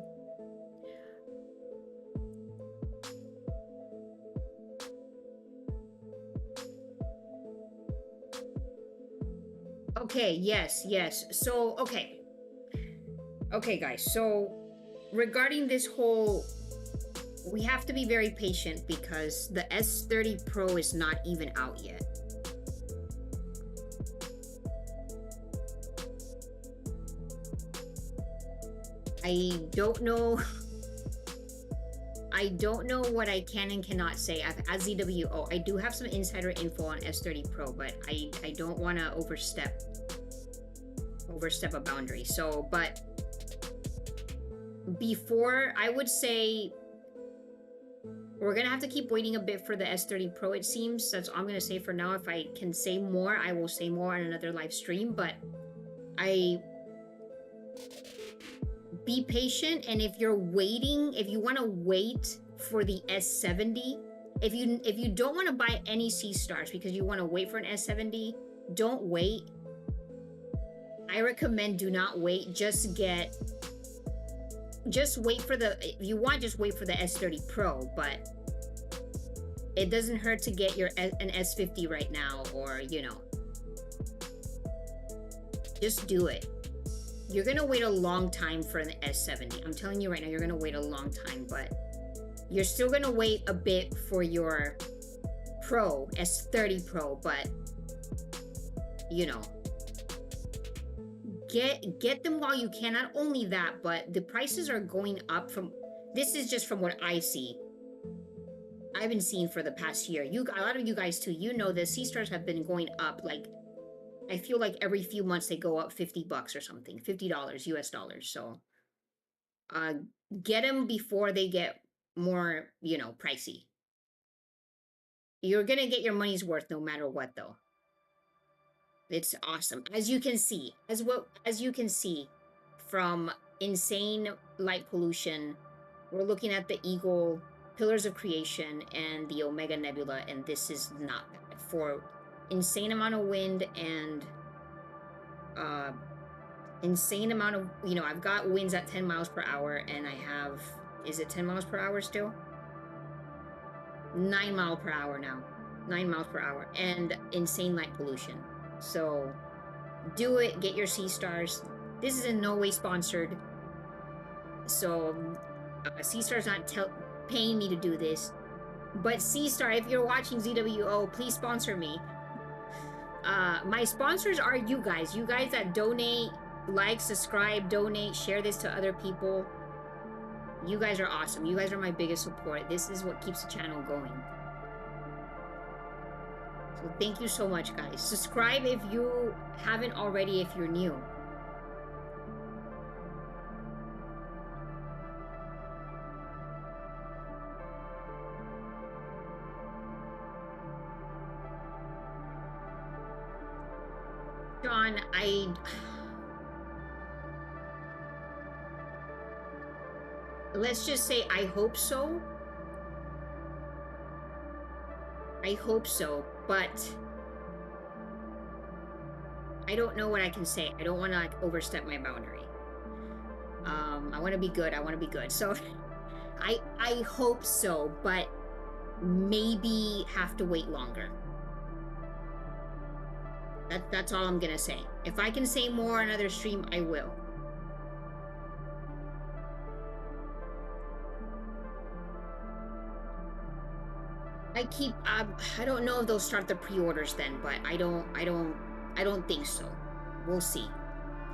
Okay, yes. So, okay. Okay, guys. So, regarding this whole... We have to be very patient because the S30 Pro is not even out yet. I don't know... I don't know what I can and cannot say. As ZWO, I do have some insider info on S30 Pro, but I don't want to overstep a boundary. So, but before, I would say we're gonna have to keep waiting a bit for the S30 Pro, it seems. That's all I'm gonna say for now. If I can say more, I will say more on another live stream, but be patient, and if you're waiting, if you want to wait for the S70, if you don't want to buy any Seestars because you want to wait for an S70, don't wait. I recommend do not wait. Just wait for the, if you want, just wait for the S30 Pro, but it doesn't hurt to get an S50 right now, or, you know, just do it. You're gonna wait a long time for an S70. I'm telling you right now, you're gonna wait a long time, but you're still gonna wait a bit for your Pro, S30 Pro, but, you know, get them while you can. Not only that, but the prices are going up from, this is just from what I see. I've been seeing for the past year. A lot of you guys too, you know, the Seestars have been going up, like, I feel like every few months they go up $50 or something, $50 US dollars. So, get them before they get more, you know, pricey. You're gonna get your money's worth no matter what, though. It's awesome. As you can see, as you can see from insane light pollution, we're looking at the Eagle, Pillars of Creation, and the Omega Nebula, and this is not bad for insane amount of wind and insane amount of, you know, I've got winds at 10 miles per hour, and I have, is it 10 miles per hour still? 9 miles per hour now. 9 miles per hour, and insane light pollution. So do it, get your Seestars. This is in no way sponsored, so Seestar's not paying me to do this, but Seestar, if you're watching ZWO, please sponsor me. My sponsors are you guys that donate, like, subscribe, donate, share this to other people. You guys are awesome. You guys are my biggest support. This is what keeps the channel going. So thank you so much, guys. Subscribe if you haven't already, if you're new. John, let's just say I hope so. I hope so, but I don't know what I can say. I don't want to, like, overstep my boundary. I want to be good. So I hope so, but maybe have to wait longer. That's all I'm gonna say. If I can say more on another stream, I will. I don't know if they'll start the pre-orders then, but I don't think so. We'll see.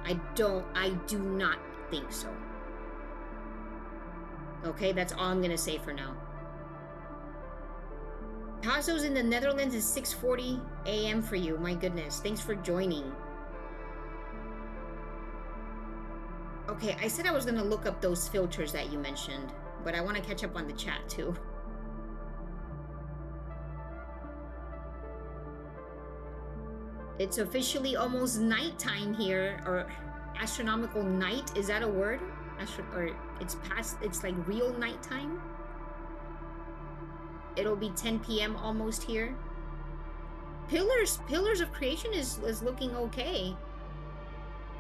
I do not think so. Okay, that's all I'm gonna say for now. Paso's in the Netherlands is 6:40 a.m. for you. My goodness. Thanks for joining. Okay, I said I was going to look up those filters that you mentioned, but I want to catch up on the chat too. It's officially almost nighttime here, or astronomical night. Is that a word? Or it's past, it's like real nighttime? It'll be 10 p.m. almost here. Pillars of Creation is looking okay.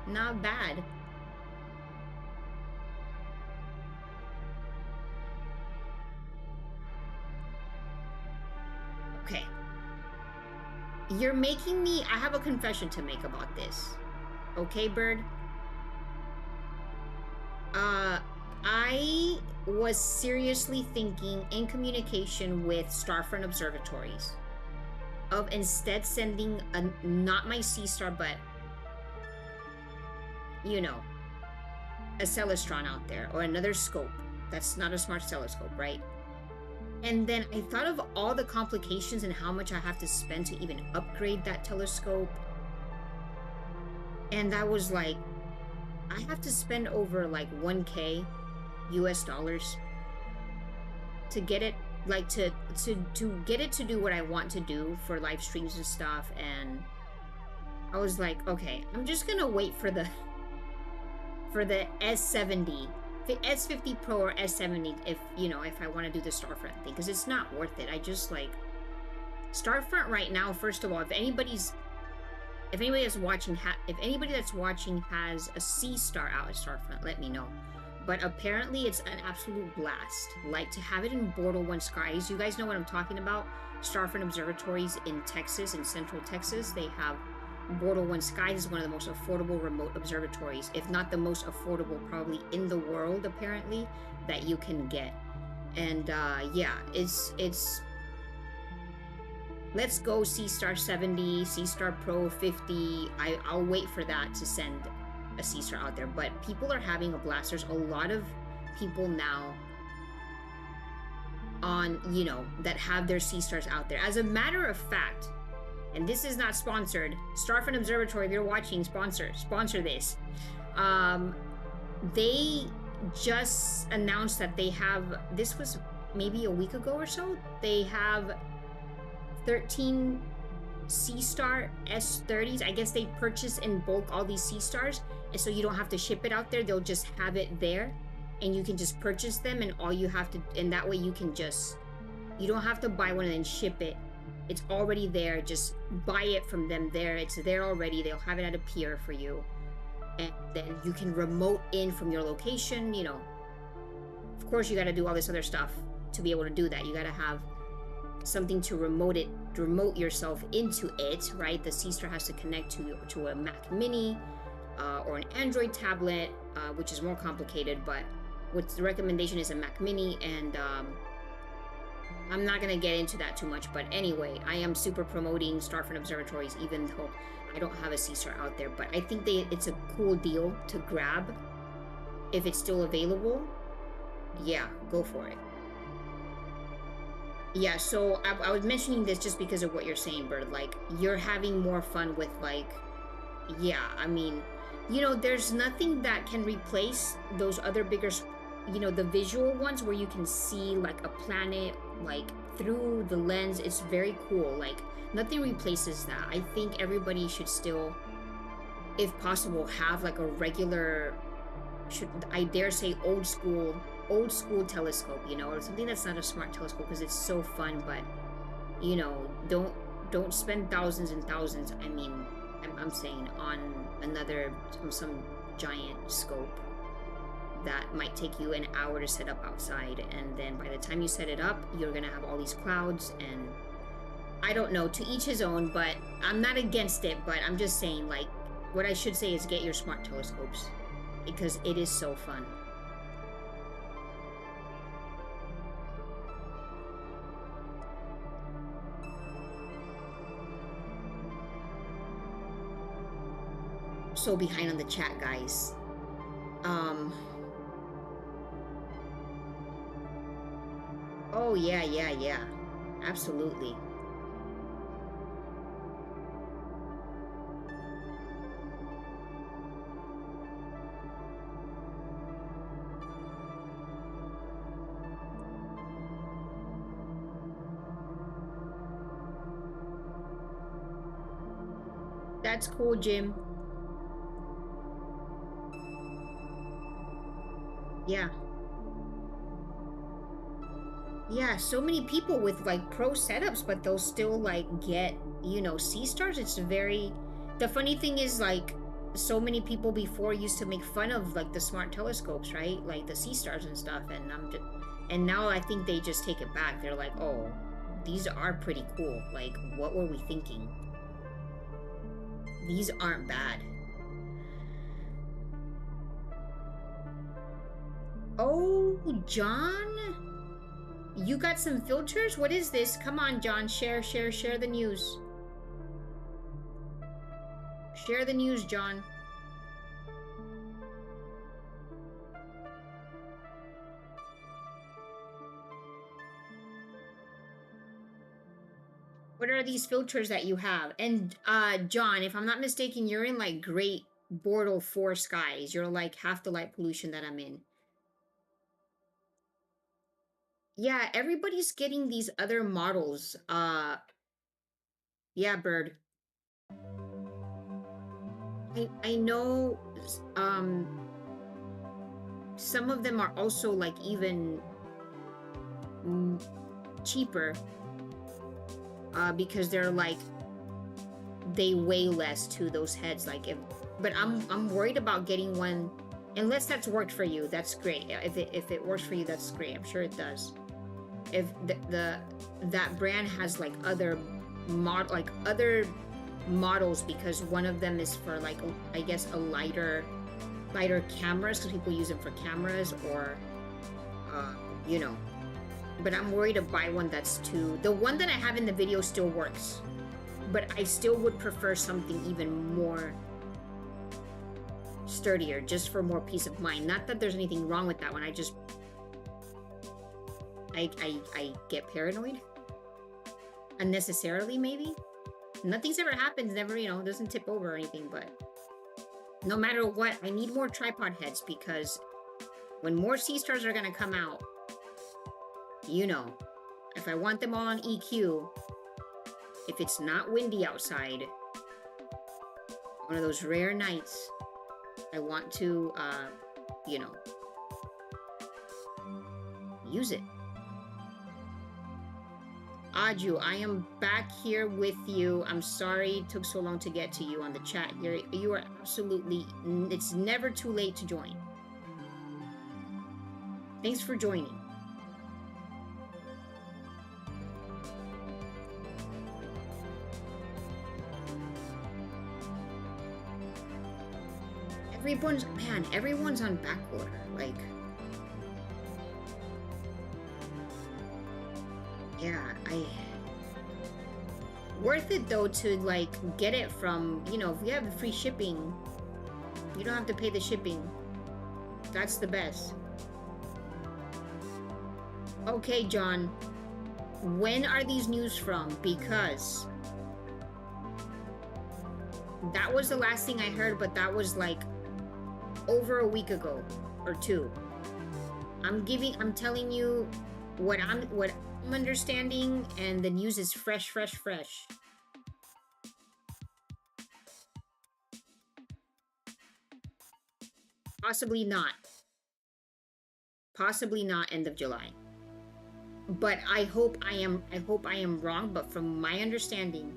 Not bad. Okay. You're making me... I have a confession to make about this. Okay, Bird? I was seriously thinking, in communication with Starfront observatories, of instead sending not my Seestar, but, you know, a Celestron out there, or another scope. That's not a smart telescope, right? And then I thought of all the complications and how much I have to spend to even upgrade that telescope. And I was like, I have to spend over like 1K US dollars to get it, like to get it to do what I want to do for live streams and stuff. And I was like, okay, I'm just gonna wait for the S70, the S50 Pro or S70, if you know, if I want to do the Starfront thing, because it's not worth it. I just like Starfront right now. First of all, if anybody that's watching has a Seestar out at Starfront, let me know. But apparently it's an absolute blast. Like, to have it in Bortle 1 skies, you guys know what I'm talking about. Starfront observatories in Texas, in Central Texas, they have Bortle 1 skies is one of the most affordable remote observatories, if not the most affordable probably in the world, apparently, that you can get. And yeah, it's let's go Seestar 70, Seestar Pro 50. I'll wait for that to send a Seestar out there. But people are having a blast. There's a lot of people now on, you know, that have their Seestars out there. As a matter of fact, and this is not sponsored, Starfront Observatory, if you're watching, sponsor this. They just announced that they have, this was maybe a week ago or so, they have 13 Seestar S30s. I guess they purchase in bulk all these Seestars, and so you don't have to ship it out there. They'll just have it there, and you can just purchase them, and all you have to, and that way you can just, you don't have to buy one and then ship it. It's already there. Just buy it from them there. It's there already. They'll have it at a pier for you, and then you can remote in from your location. You know, of course you got to do all this other stuff to be able to do that. You got to have something to remote yourself into it, right? The Seestar has to connect to a Mac Mini or an Android tablet, which is more complicated, but what the recommendation is a Mac Mini. And I'm not gonna get into that too much, but anyway, I am super promoting Starfront observatories, even though I don't have a Seestar out there. But I think it's a cool deal to grab if it's still available. Yeah, go for it. Yeah, so I was mentioning this just because of what you're saying, Bird. Like, you're having more fun with, like, yeah, I mean, you know, there's nothing that can replace those other bigger, you know, the visual ones where you can see, like, a planet, like, through the lens. It's very cool. Like, nothing replaces that. I think everybody should still, if possible, have, like, a regular, I dare say, old school telescope, you know, or something that's not a smart telescope, because it's so fun. But, you know, don't spend thousands and thousands, I mean, I'm saying, on some giant scope. that might take you an hour to set up outside, and then by the time you set it up, you're gonna have all these clouds, and I don't know, to each his own, but I'm not against it, but I'm just saying, like, what I should say is get your smart telescopes, because it is so fun. So behind on the chat, guys. Oh, yeah. Absolutely. That's cool, Jim. Yeah. Yeah, so many people with like pro setups, but they'll still like get, you know, Seestars. It's very, the funny thing is, like, so many people before used to make fun of like the smart telescopes, right? Like the Seestars and stuff. And and now I think they just take it back. They're like, oh, these are pretty cool. Like, what were we thinking? These aren't bad. Oh, John? You got some filters? What is this? Come on, John. Share the news. Share the news, John. What are these filters that you have? And John, if I'm not mistaken, you're in like great Bortle 4 skies. You're like half the light pollution that I'm in. Yeah, everybody's getting these other models. Yeah, Bird. I know some of them are also like even cheaper because they're like, they weigh less to those heads. Like, if, but I'm worried about getting one, unless that's worked for you. That's great. If it works for you, that's great. I'm sure it does. If that brand has like other models, because one of them is for like, I guess, a lighter cameras, because people use them for cameras, or you know. But I'm worried to buy one that's too, the one that I have in the video still works, but I still would prefer something even more sturdier, just for more peace of mind. Not that there's anything wrong with that one. I just I get paranoid unnecessarily, maybe. Nothing's ever happened, never, you know, doesn't tip over or anything, but no matter what, I need more tripod heads, because when more Seestars are gonna come out, you know, if I want them all on EQ, if it's not windy outside, one of those rare nights, I want to, you know, use it. Aju, I am back here with you. I'm sorry it took so long to get to you on the chat. You are absolutely, it's never too late to join. Thanks for joining. Everyone's on backorder, like, yeah, worth it though to like get it from, you know, if we have free shipping, you don't have to pay the shipping. That's the best. Okay, John, when are these news from? Because that was the last thing I heard, but that was like over a week ago or two. I'm telling you what I'm understanding, and the news is fresh. Possibly not end of July. But I hope I am wrong, but from my understanding,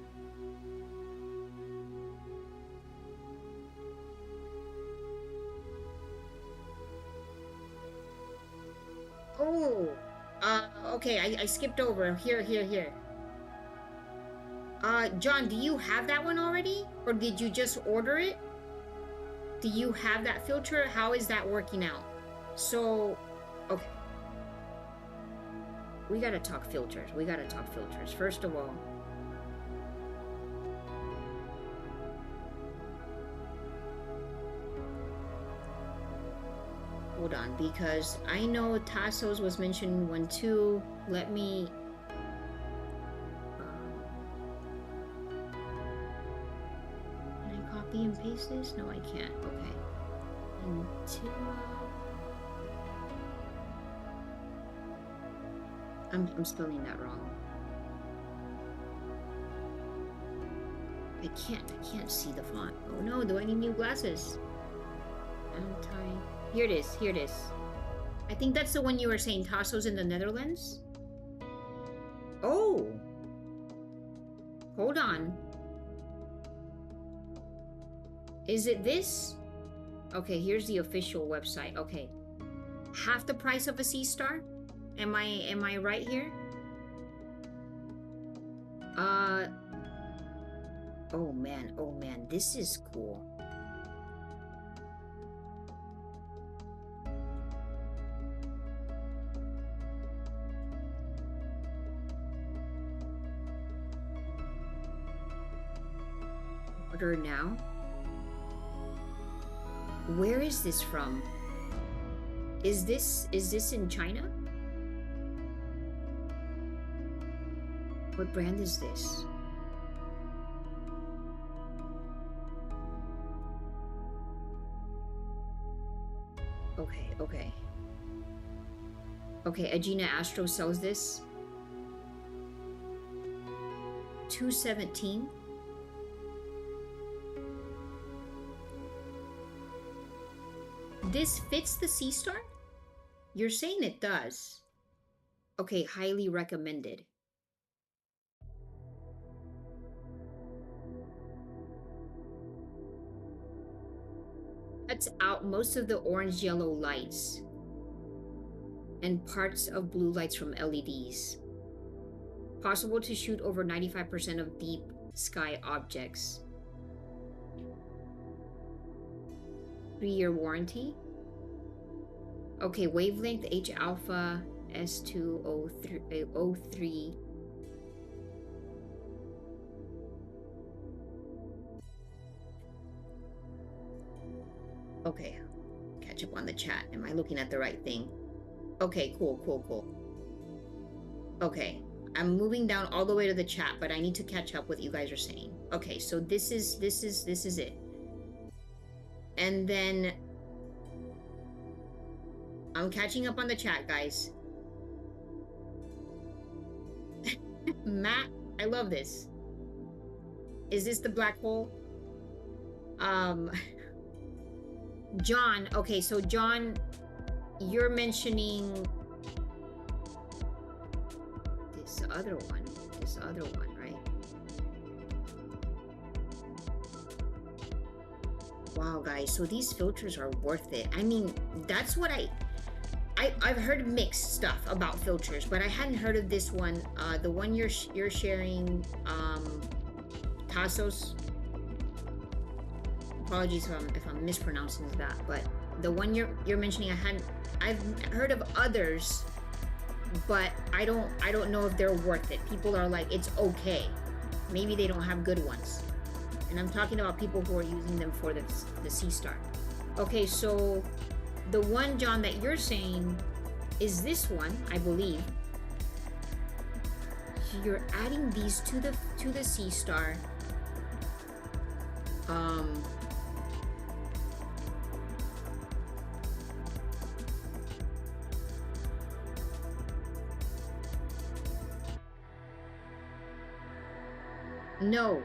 Oh, okay, I skipped over. Here. John, do you have that one already? Or did you just order it? Do you have that filter? How is that working out? So, okay. We gotta talk filters. First of all, hold on, because I know Tassos was mentioned one too. Let me... can I copy and paste this? No, I can't. Okay. Until... I'm spelling that wrong. I can't see the font. Oh no, do I need new glasses? Here it is. I think that's the one you were saying, Tassos in the Netherlands? Oh! Hold on. Is it this? Okay, here's the official website. Okay. Half the price of a Seestar? Am I right here? Oh man, this is cool. Order now. Where is this from? Is this in China? What brand is this? Okay. Okay, Agena Astro sells this. 217. This fits the Seestar? You're saying it does. Okay, highly recommended. Cuts out most of the orange-yellow lights and parts of blue lights from LEDs. Possible to shoot over 95% of deep sky objects. 3-year warranty. Okay, wavelength H alpha S203. Okay, catch up on the chat. Am I looking at the right thing? Okay, cool. Okay, I'm moving down all the way to the chat, but I need to catch up what you guys are saying. Okay, so this is it. And then I'm catching up on the chat, guys. Matt, I love this. Is this the black hole? John, okay, so John, you're mentioning this other one, right? Wow, guys, so these filters are worth it. I mean, that's what I've heard mixed stuff about filters, but I hadn't heard of this one. The one you're sharing, Tassos. Apologies if I'm mispronouncing that, but the one you're mentioning, I've heard of others, but I don't know if they're worth it. People are like, it's okay. Maybe they don't have good ones. And I'm talking about people who are using them for the Seestar. Okay, so the one, John, that you're saying is this one, I believe. So you're adding these to the Seestar.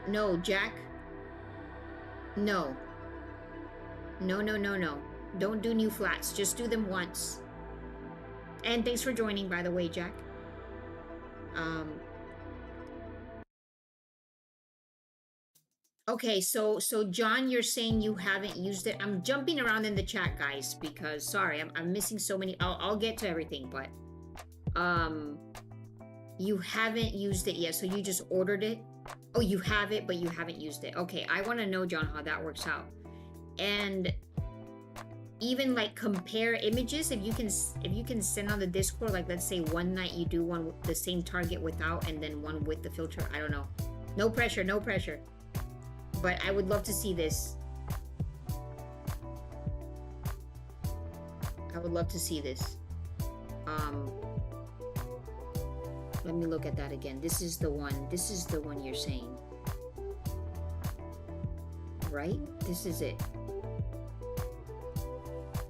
No, Jack. No. Don't do new flats. Just do them once. And thanks for joining, by the way, Jack. Okay, so John, you're saying you haven't used it. I'm jumping around in the chat, guys, because sorry, I'm missing so many. I'll get to everything, but You haven't used it yet, so you just ordered it? Oh, you have it, but you haven't used it. Okay, I want to know, John, how that works out. And even like compare images, if you can send on the Discord, like let's say one night you do one with the same target without and then one with the filter. I don't know. No pressure, no pressure. But I would love to see this. I would love to see this. Let me look at that again. This is the one. This is the one you're saying. Right? This is it.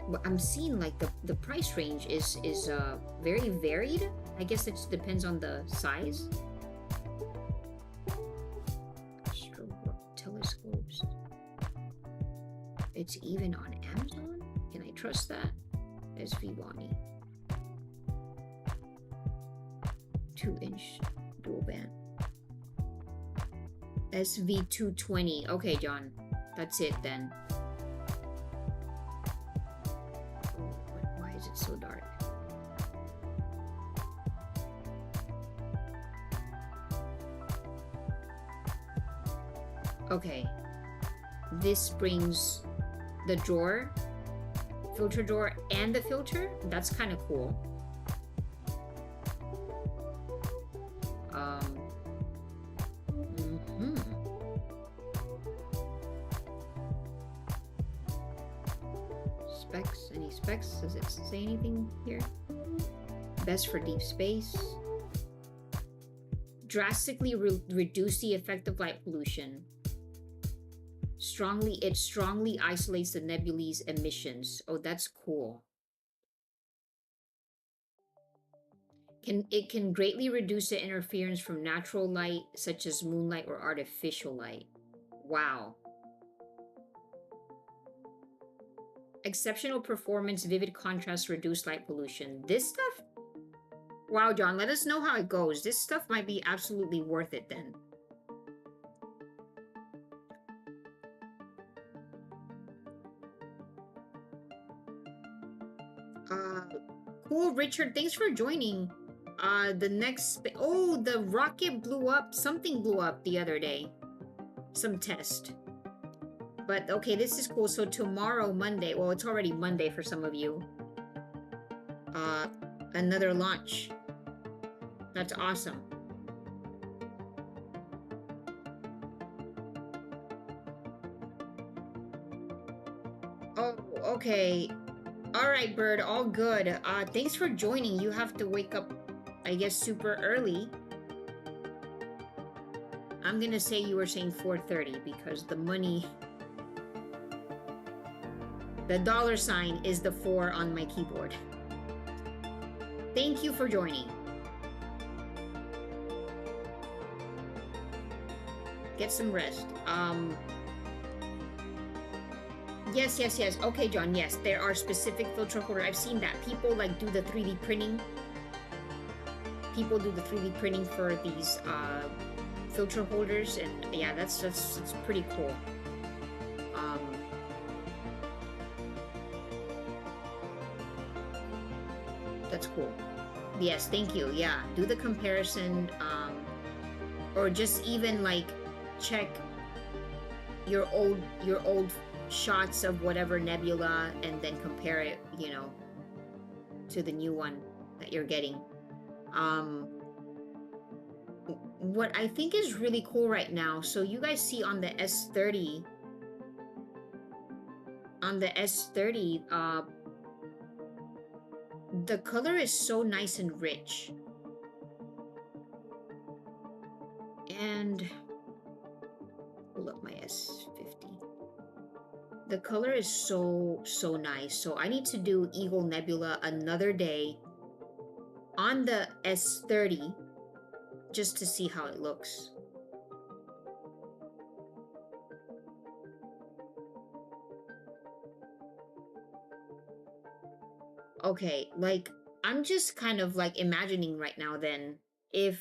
But I'm seeing like the price range is very varied. I guess it just depends on the size. Astro telescopes. It's even on Amazon? Can I trust that? SV Bonnie. 2-inch dual band. SV220. Okay, John. That's it then. Why is it so dark? Okay. This brings the drawer, filter drawer, and the filter. That's kind of cool. Specs? Any specs? Does it say anything here? Best for deep space. Drastically reduce the effect of light pollution. It strongly isolates the nebulae's emissions. Oh, that's cool. It can greatly reduce the interference from natural light, such as moonlight or artificial light. Wow. Exceptional performance, vivid contrast, reduced light pollution. This stuff? Wow, John, let us know how it goes. This stuff might be absolutely worth it then. Cool, Richard. Thanks for joining. The next... Oh, the rocket blew up. Something blew up the other day. Some test. But, okay, this is cool. So tomorrow, Monday... Well, it's already Monday for some of you. Another launch. That's awesome. Oh, okay. Alright, Bird. All good. Thanks for joining. You have to wake up, I guess, super early. I'm gonna say you were saying 4:30 because the money... The $sign is the 4 on my keyboard. Thank you for joining. Get some rest. Yes. Okay, John, yes. There are specific filter holders. I've seen that. People, like, do the 3D printing. People do the 3D printing for these, filter holders. And, yeah, that's pretty cool. That's cool. Yes, thank you. Yeah, do the comparison, or just even like check your old shots of whatever nebula and then compare it, you know, to the new one that you're getting. What I think is really cool right now, so you guys see on the S30, the color is so nice and rich. And pull up my S50. The color is so nice. So I need to do Eagle Nebula another day on the S30 just to see how it looks. Okay, like, I'm just kind of, like, imagining right now, then, if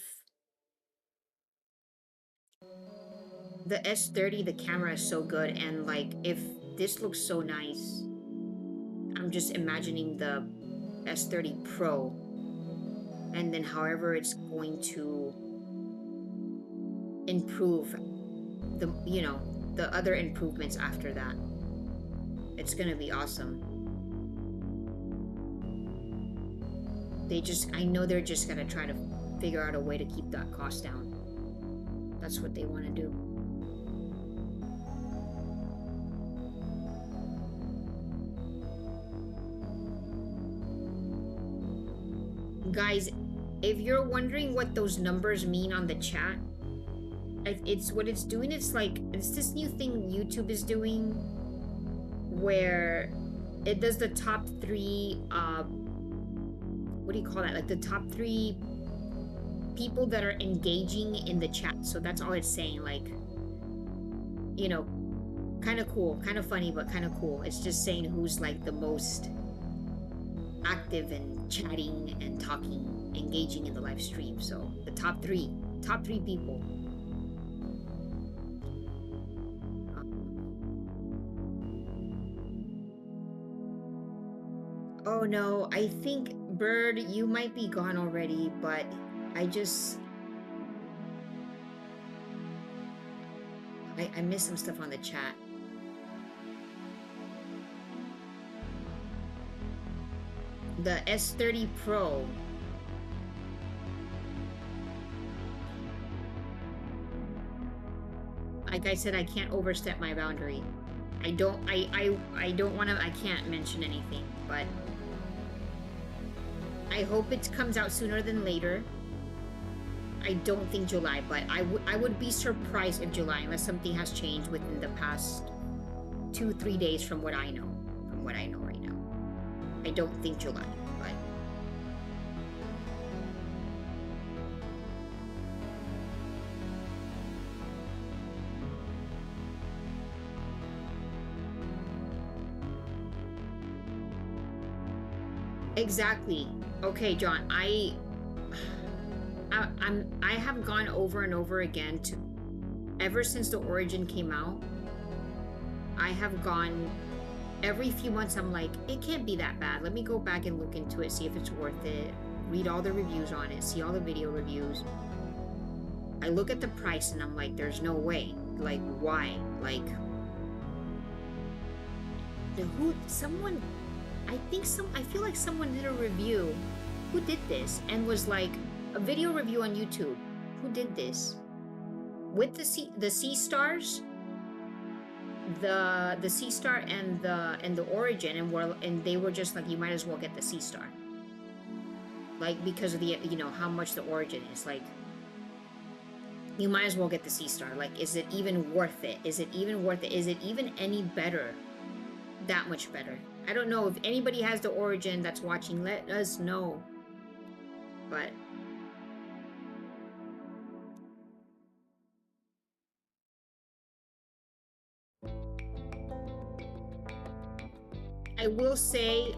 the S30, the camera is so good, and, like, if this looks so nice, I'm just imagining the S30 Pro. and then however it's going to improve the, you know, the other improvements after that. It's gonna be awesome. I know they're just gonna try to figure out a way to keep that cost down. That's what they want to do. Guys, if you're wondering what those numbers mean on the chat, it's what it's doing. It's like, it's this new thing YouTube is doing where it does the top 3, what do you call that? Like the top 3 people that are engaging in the chat. So that's all it's saying. Like, you know, kind of cool, kind of funny, but kind of cool. It's just saying who's like the most active and chatting and talking, engaging in the live stream. So the top three people. Oh no, I think Bird, you might be gone already, but I missed some stuff on the chat. The S30 Pro. Like I said, I can't overstep my boundary. I don't want to, I can't mention anything, but I hope it comes out sooner than later. I don't think July, but I would be surprised if July, unless something has changed within the past 2-3 days from what I know. From what I know right now. I don't think July, but exactly. Okay, John, I have gone over and over again to, ever since the Origin came out, I have gone every few months. I'm like, it can't be that bad. Let me go back and look into it, see if it's worth it, read all the reviews on it, see all the video reviews. I look at the price and I'm like, there's no way. Like, why? Like, I feel like someone did a review. Who did this? And was like, a video review on YouTube. Who did this? With the Seestars, the Seestar and the Origin, and they were just like, you might as well get the Seestar. Like, because of the, you know, how much the Origin is. Like, you might as well get the Seestar. Like, is it even worth it? Is it even worth it? Is it even any better? That much better. I don't know if anybody has the Origin that's watching. Let us know. But I will say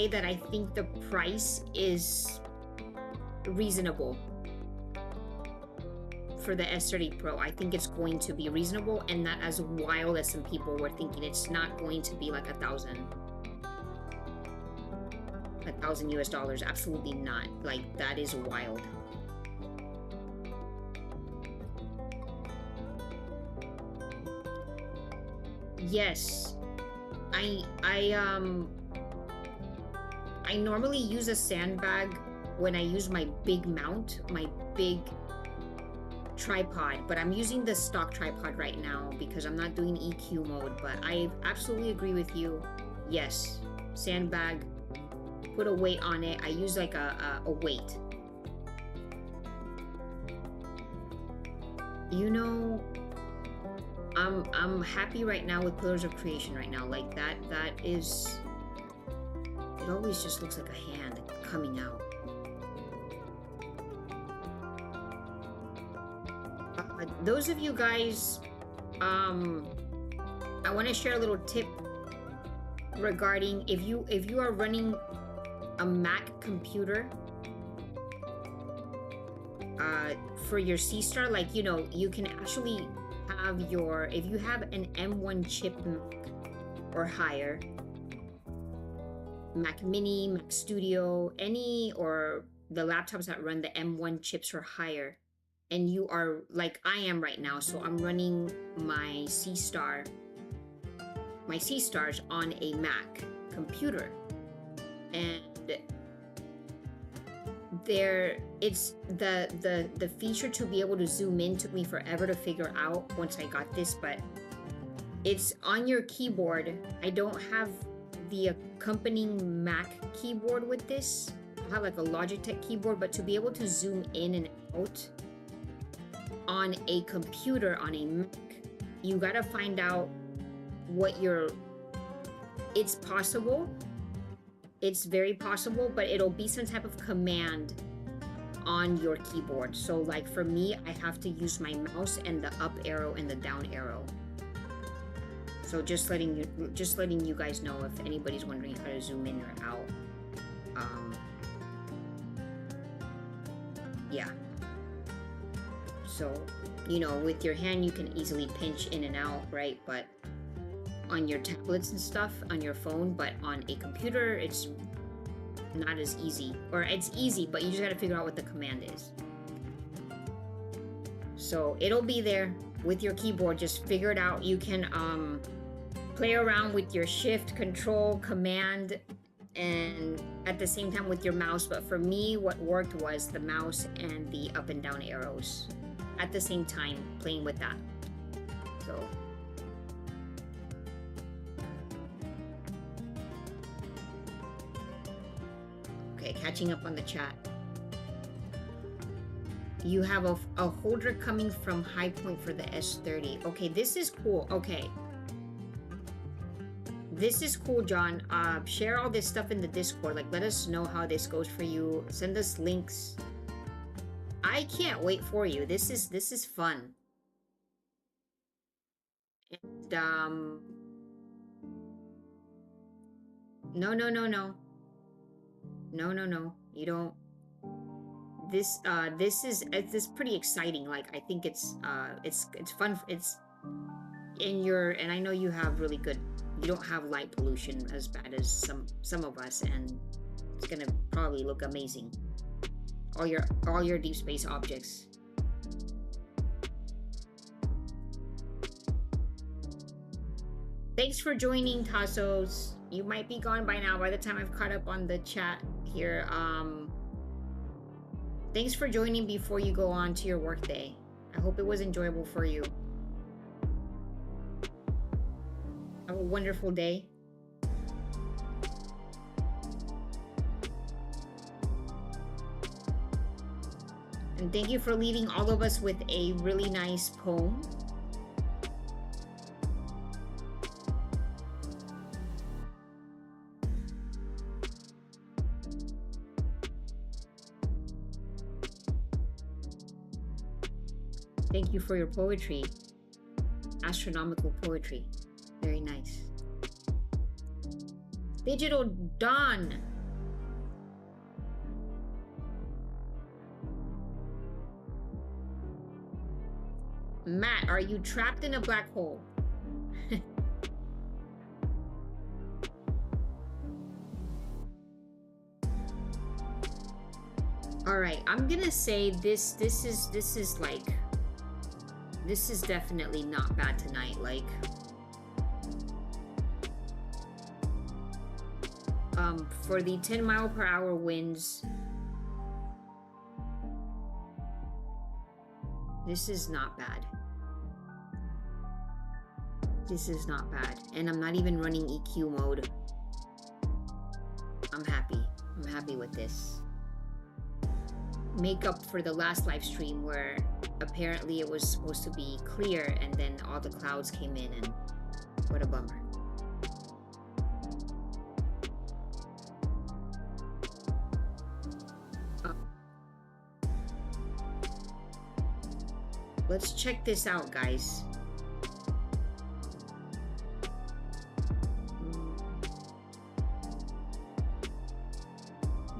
that I think the price is reasonable for the S30 Pro. I think it's going to be reasonable and not as wild as some people were thinking. It's not going to be like $1,000 US. Absolutely not. Like, that is wild. Yes. I normally use a sandbag when I use my big mount, my big tripod, but I'm using the stock tripod right now because I'm not doing EQ mode. But I absolutely agree with you. Yes, sandbag, put a weight on it. I use like a weight. You know, I'm happy right now with Pillars of Creation right now. Like, that is, it always just looks like a hand coming out. Those of you guys, I want to share a little tip regarding if you are running a Mac computer for your Seestar, like, you know, you can actually have your, if you have an M1 chip Mac or higher, Mac Mini, Mac Studio, any, or the laptops that run the M1 chips or higher, and you are like I am right now, so I'm running my Seestar, my Seestars on a Mac computer, and it's the feature to be able to zoom in took me forever to figure out once I got this, but it's on your keyboard. I don't have the accompanying Mac keyboard with this. I have like a Logitech keyboard, but to be able to zoom in and out on a computer on a Mac, you gotta find out what your... It's possible. It's very possible, but it'll be some type of command on your keyboard. So like for me, I have to use my mouse and the up arrow and the down arrow. So just letting you guys know if anybody's wondering how to zoom in or out. Yeah. So, you know, with your hand you can easily pinch in and out, right? But on your tablets and stuff, on your phone, but on a computer, it's not as easy. Or it's easy, but you just gotta figure out what the command is. So it'll be there with your keyboard. Just figure it out. You can play around with your shift, control, command, and at the same time with your mouse. But for me, what worked was the mouse and the up and down arrows at the same time, playing with that. So okay, catching up on the chat. You have a holder coming from High Point for the S30. Okay, this is cool. Okay, this is cool, John. Share all this stuff in the Discord. Like, let us know how this goes for you. Send us links. I can't wait for you. This is fun. And no. You don't. This is pretty exciting. Like, I think it's fun. It's in your, and I know you have really good, you don't have light pollution as bad as some of us, and it's gonna probably look amazing. All your deep space objects. Thanks for joining, Tassos. You might be gone by now by the time I've caught up on the chat here. Thanks for joining before you go on to your workday. I hope it was enjoyable for you. Have a wonderful day. And thank you for leaving all of us with a really nice poem. Thank you for your poetry. Astronomical poetry. Very nice. Digital Dawn. Matt, are you trapped in a black hole? All right, I'm gonna say this is like, this is definitely not bad tonight. Like, for the 10-mile-per-hour winds, this is not bad. This is not bad. And I'm not even running EQ mode. I'm happy. I'm happy with this. Make up for the last live stream where apparently it was supposed to be clear and then all the clouds came in, and what a bummer. Let's check this out, guys.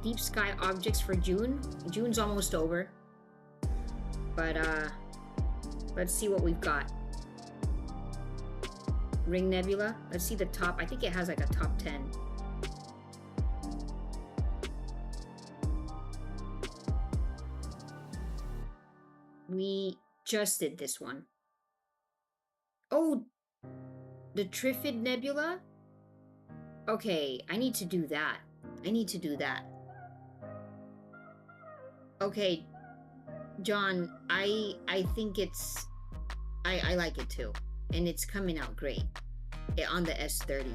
Deep sky objects for June. June's almost over. But let's see what we've got. Ring Nebula. Let's see the top. I think it has like a top 10. We just did this one. Oh, the Trifid Nebula? Okay, I need to do that. I need to do that. Okay, John, I think it's... I like it too. And it's coming out great. On the S30.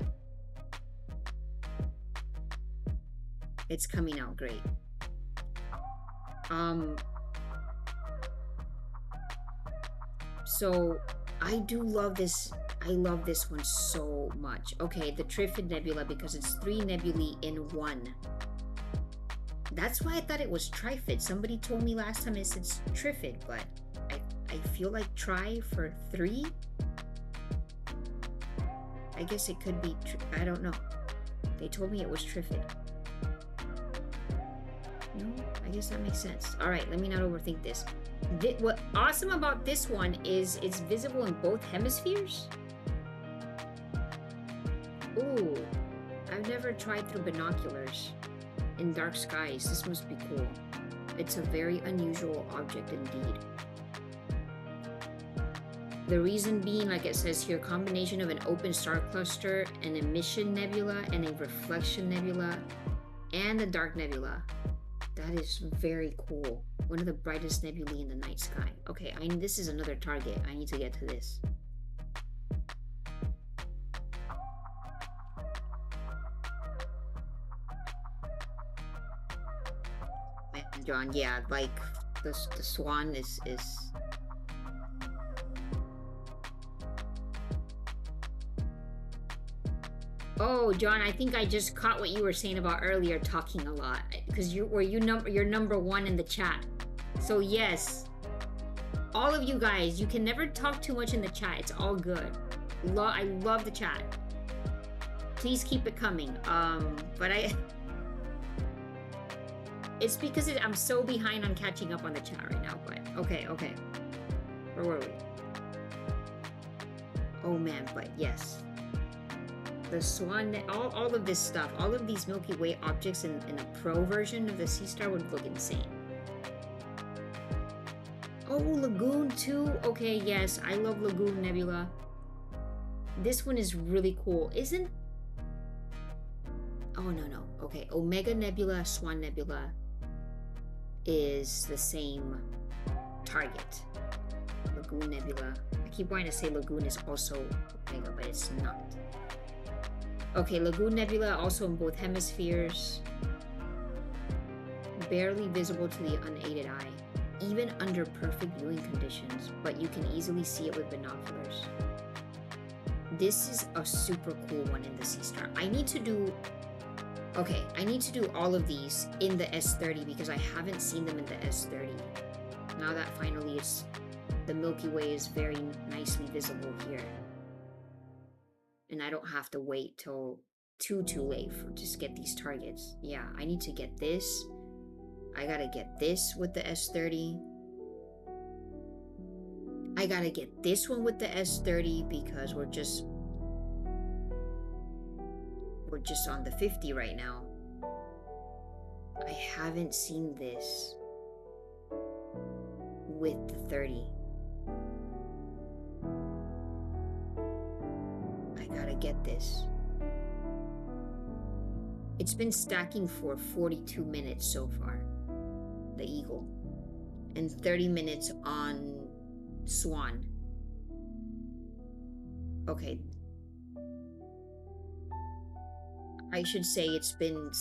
It's coming out great. So I do love this. I love this one so much. Okay, the Trifid Nebula, because it's 3 nebulae in 1. That's why I thought it was Trifid. Somebody told me last time it's Trifid, but I feel like Tri for 3? I guess it could be, I don't know. They told me it was Trifid. No, I guess that makes sense. All right, let me not overthink this. What awesome about this one is it's visible in both hemispheres. Ooh, I've never tried through binoculars in dark skies. This must be cool. It's a very unusual object indeed. The reason being, like it says here, combination of an open star cluster, an emission nebula, and a reflection nebula, and a dark nebula. That is very cool. One of the brightest nebulae in the night sky. Okay, this is another target. I need to get to this. Man, John, yeah, like the swan is... Oh, John, I think I just caught what you were saying about earlier, talking a lot, because you're number 1 in the chat. So yes, all of you guys, you can never talk too much in the chat. It's all good. I love the chat. Please keep it coming. But it's because I'm so behind on catching up on the chat right now. But okay. Where were we? Oh man, but yes. The swan, all of this stuff, all of these Milky Way objects in a pro version of the Seestar would look insane. Oh, Lagoon too? Okay, yes, I love Lagoon Nebula. This one is really cool. Oh, no. Okay, Omega Nebula, Swan Nebula is the same target. Lagoon Nebula. I keep wanting to say Lagoon is also Omega, but it's not. Okay, Lagoon Nebula also in both hemispheres. Barely visible to the unaided eye, even under perfect viewing conditions, but you can easily see it with binoculars. This is a super cool one in the Seestar. I need to do all of these in the S30 because I haven't seen them in the S30. Now that finally the Milky Way is very nicely visible here. And I don't have to wait till too late to just get these targets. Yeah, I need to get this. I gotta get this with the S30. I gotta get this one with the S30 because we're just on the 50 right now. I haven't seen this with the 30. I gotta get this. It's been stacking for 42 minutes so far, the Eagle, and 30 minutes on Swan. Okay. I should say it's been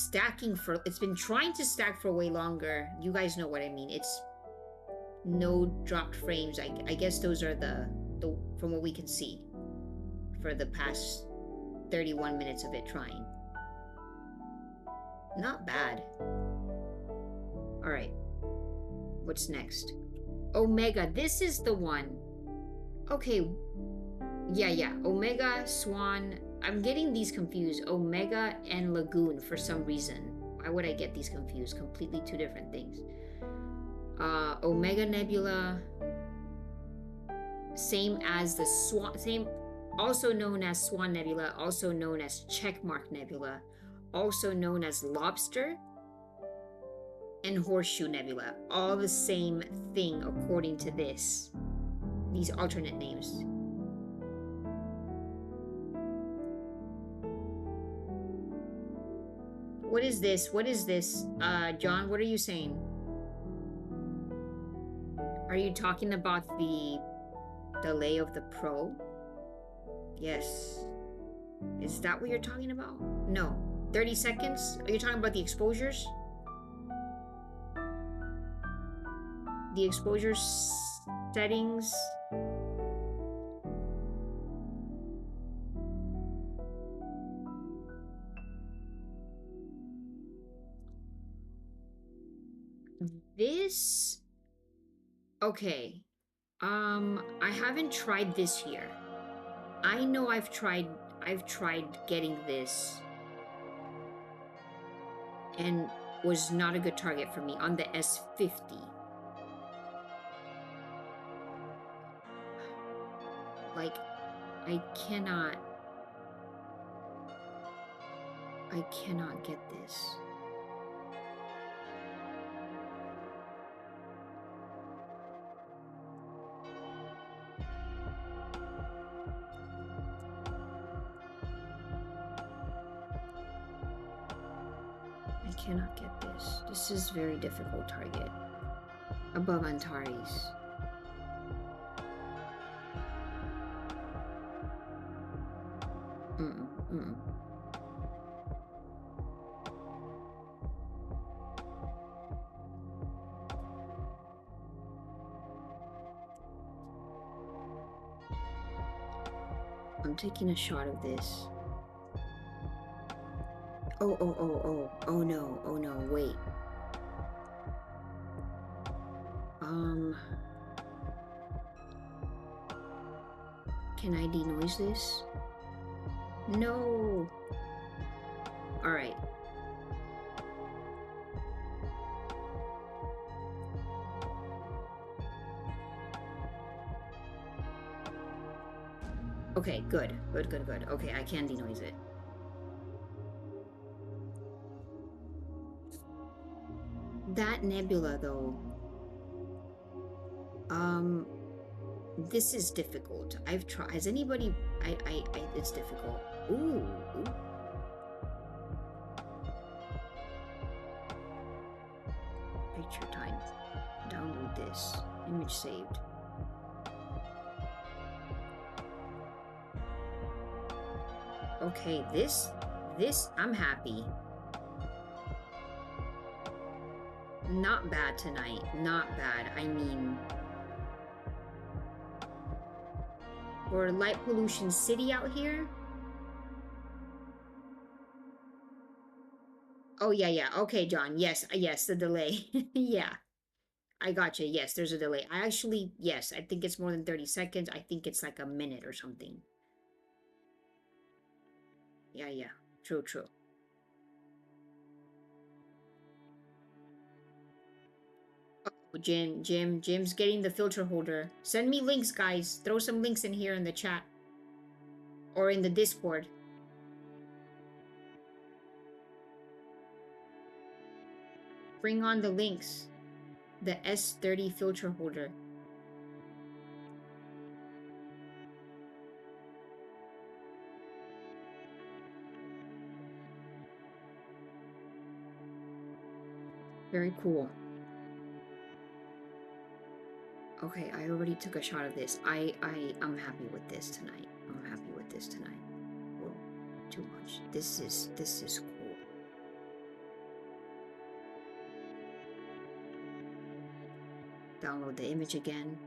trying to stack for way longer. You guys know what I mean. It's no dropped frames. I guess those are the from what we can see for the past 31 minutes of it trying. Not bad. All right. What's next? Omega. This is the one. Okay. Yeah. Omega, Swan. I'm getting these confused. Omega and Lagoon for some reason. Why would I get these confused? Completely two different things. Omega Nebula. Same as the Swan. Also known as Swan Nebula. Also known as Checkmark Nebula. Also known as Lobster. and Horseshoe Nebula. All the same thing according to this. These alternate names. What is this? What is this? John, what are you saying? Are you talking about the delay of the Pro? Yes. Is that what you're talking about? No. 30 seconds? Are you talking about the exposures? The exposure settings? This... Okay. I haven't tried this here. I know I've tried getting this and was not a good target for me on the S50. Like, I cannot get this. I cannot get this. This is very difficult target. Above Antares. I'm taking a shot of this. Oh no, wait. Can I denoise this? No. All right. Okay, good. Okay, I can denoise it. That nebula, though. This is difficult. I've tried. Has anybody? It's difficult. Ooh. Picture time. Download this. Image saved. Okay, this, I'm happy. Not bad tonight. Not bad. I mean, for light pollution city out here. Oh, yeah. Okay, John. Yes, the delay. Yeah. I gotcha. Yes, there's a delay. I actually, yes, I think it's more than 30 seconds. I think it's like a minute or something. Yeah. True. Oh, Jim's getting the filter holder. Send me links, guys. Throw some links in here in the chat. Or in the Discord. Bring on the links. The S30 filter holder. Very cool. Okay, I already took a shot of this. I'm happy with this tonight. Whoa, too much. This is cool. Download the image again.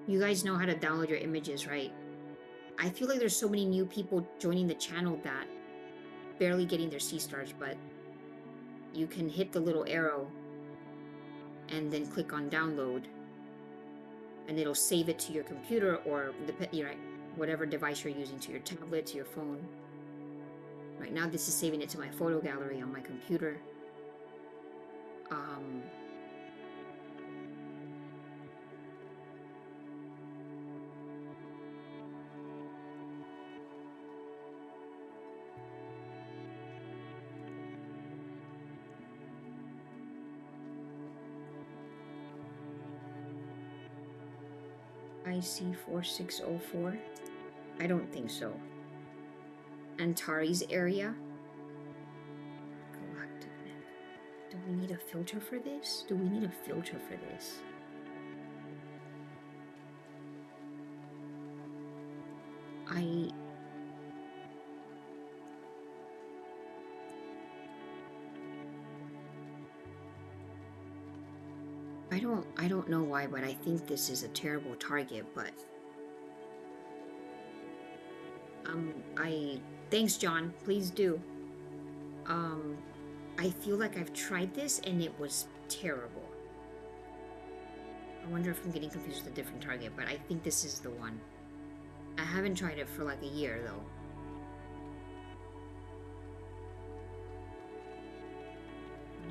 You guys know how to download your images, right? I feel like there's so many new people joining the channel that barely getting their Seestars, but you can hit the little arrow and then click on download, and it'll save it to your computer or whatever device you're using, to your tablet, to your phone. Right now, this is saving it to my photo gallery on my computer. IC4604? I don't think so. Antares area? Galactic map. Do we need a filter for this? Do we need a filter for this? I don't know why, but I think this is a terrible target, but thanks, John, please do. I feel like I've tried this and it was terrible. I wonder if I'm getting confused with a different target, but I think this is the one. I haven't tried it for like a year though.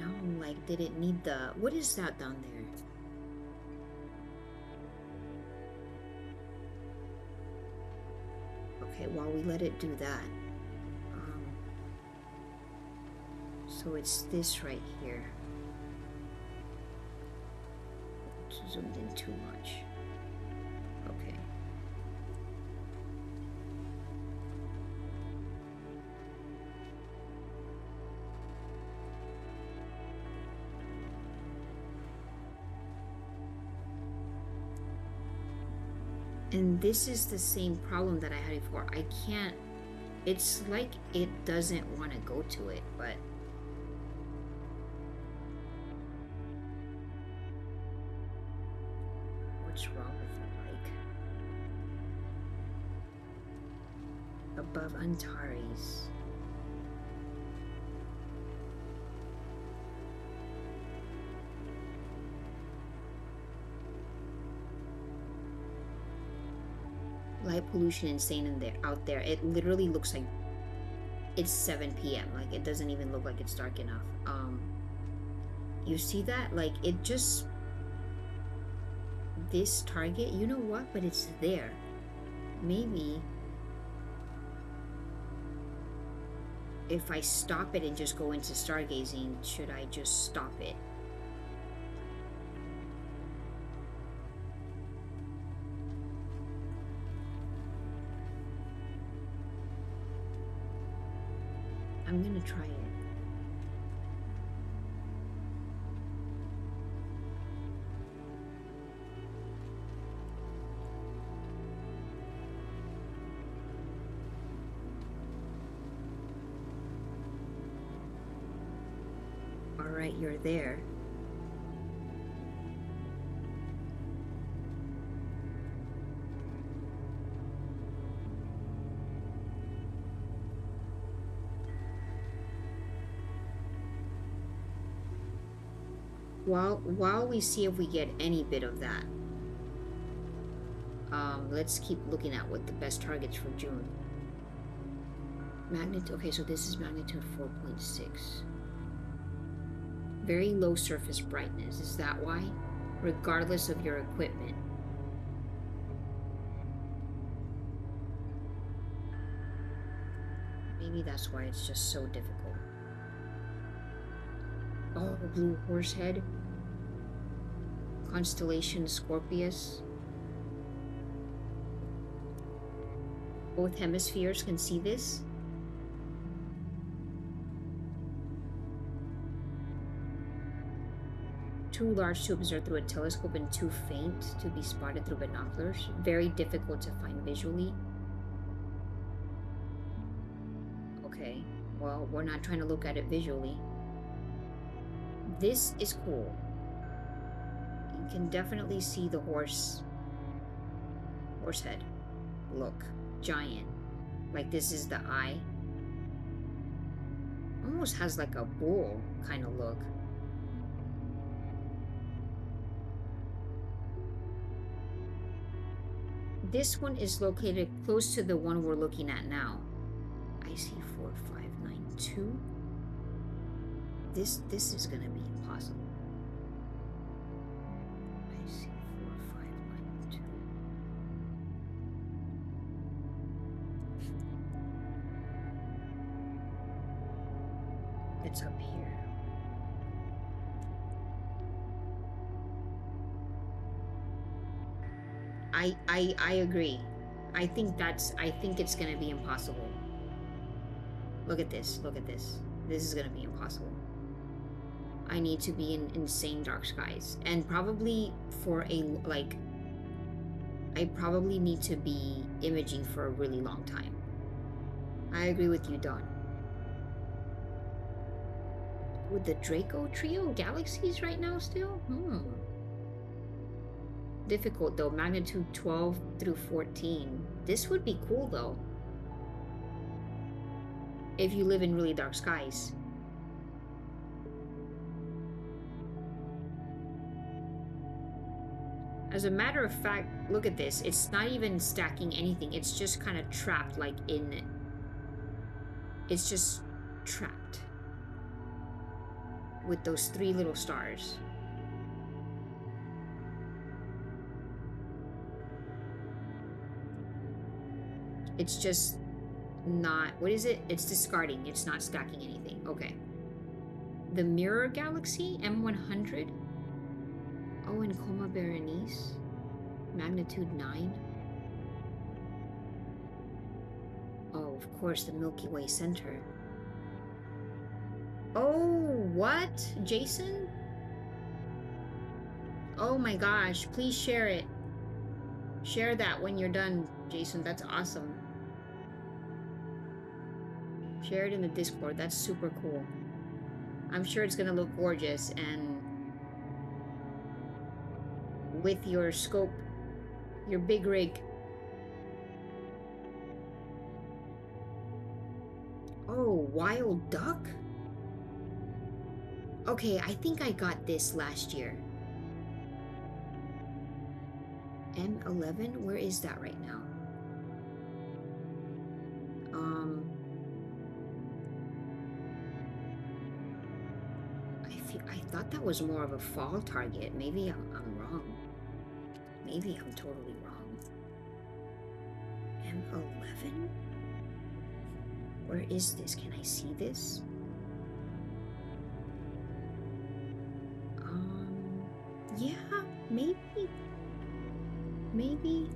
No, like, did it need the... What is that down there? Okay, while we let it do that. So it's this right here. It's zoomed in too much. Okay. And this is the same problem that I had before. I can't... It's like it doesn't want to go to it, but... What's wrong with it, like? Above Antares. Light pollution insane in there out there. It literally looks like it's 7 p.m. Like it doesn't even look like it's dark enough. You see that? Like it just... This target, you know what? But it's there. Maybe if I stop it and just go into stargazing, should I just stop it? I'm gonna try it. Alright, you're there. While we see if we get any bit of that, let's keep looking at what the best targets for June. Magnitude, okay, so this is magnitude 4.6. Very low surface brightness, is that why? Regardless of your equipment. Maybe that's why it's just so difficult. Oh, blue horsehead. Constellation Scorpius. Both hemispheres can see this. Too large to observe through a telescope and too faint to be spotted through binoculars. Very difficult to find visually. Okay, well, we're not trying to look at it visually. This is cool. You can definitely see the horse head. Look, giant. Like this is the eye. Almost has like a bull kind of look. This one is located close to the one we're looking at now. IC4592. This is gonna be impossible. IC4592. It's up here. I agree. I think it's gonna be impossible. Look at this, look at this. This is gonna be impossible. I need to be in insane dark skies. And probably for a, like, I probably need to be imaging for a really long time. I agree with you, Dawn. With the Draco trio galaxies right now still? Difficult though, magnitude 12 through 14. This would be cool though. If you live in really dark skies. As a matter of fact, look at this. It's not even stacking anything. It's just kind of trapped, like in it. It's just trapped with those 3 little stars. It's just not, what is it? It's discarding. It's not stacking anything. Okay. The Mirror Galaxy, M100. Oh, and Coma Berenice. Magnitude 9. Oh, of course, the Milky Way Center. Oh, what? Jason? Oh my gosh, please share it. Share that when you're done, Jason. That's awesome. Share it in the Discord. That's super cool. I'm sure it's gonna look gorgeous, and with your scope, your big rig. Oh, Wild Duck? Okay, I think I got this last year. M11? Where is that right now? I thought that was more of a fall target. Maybe I'm wrong. Maybe I'm totally wrong. M11? Where is this? Can I see this? Yeah, maybe. Maybe.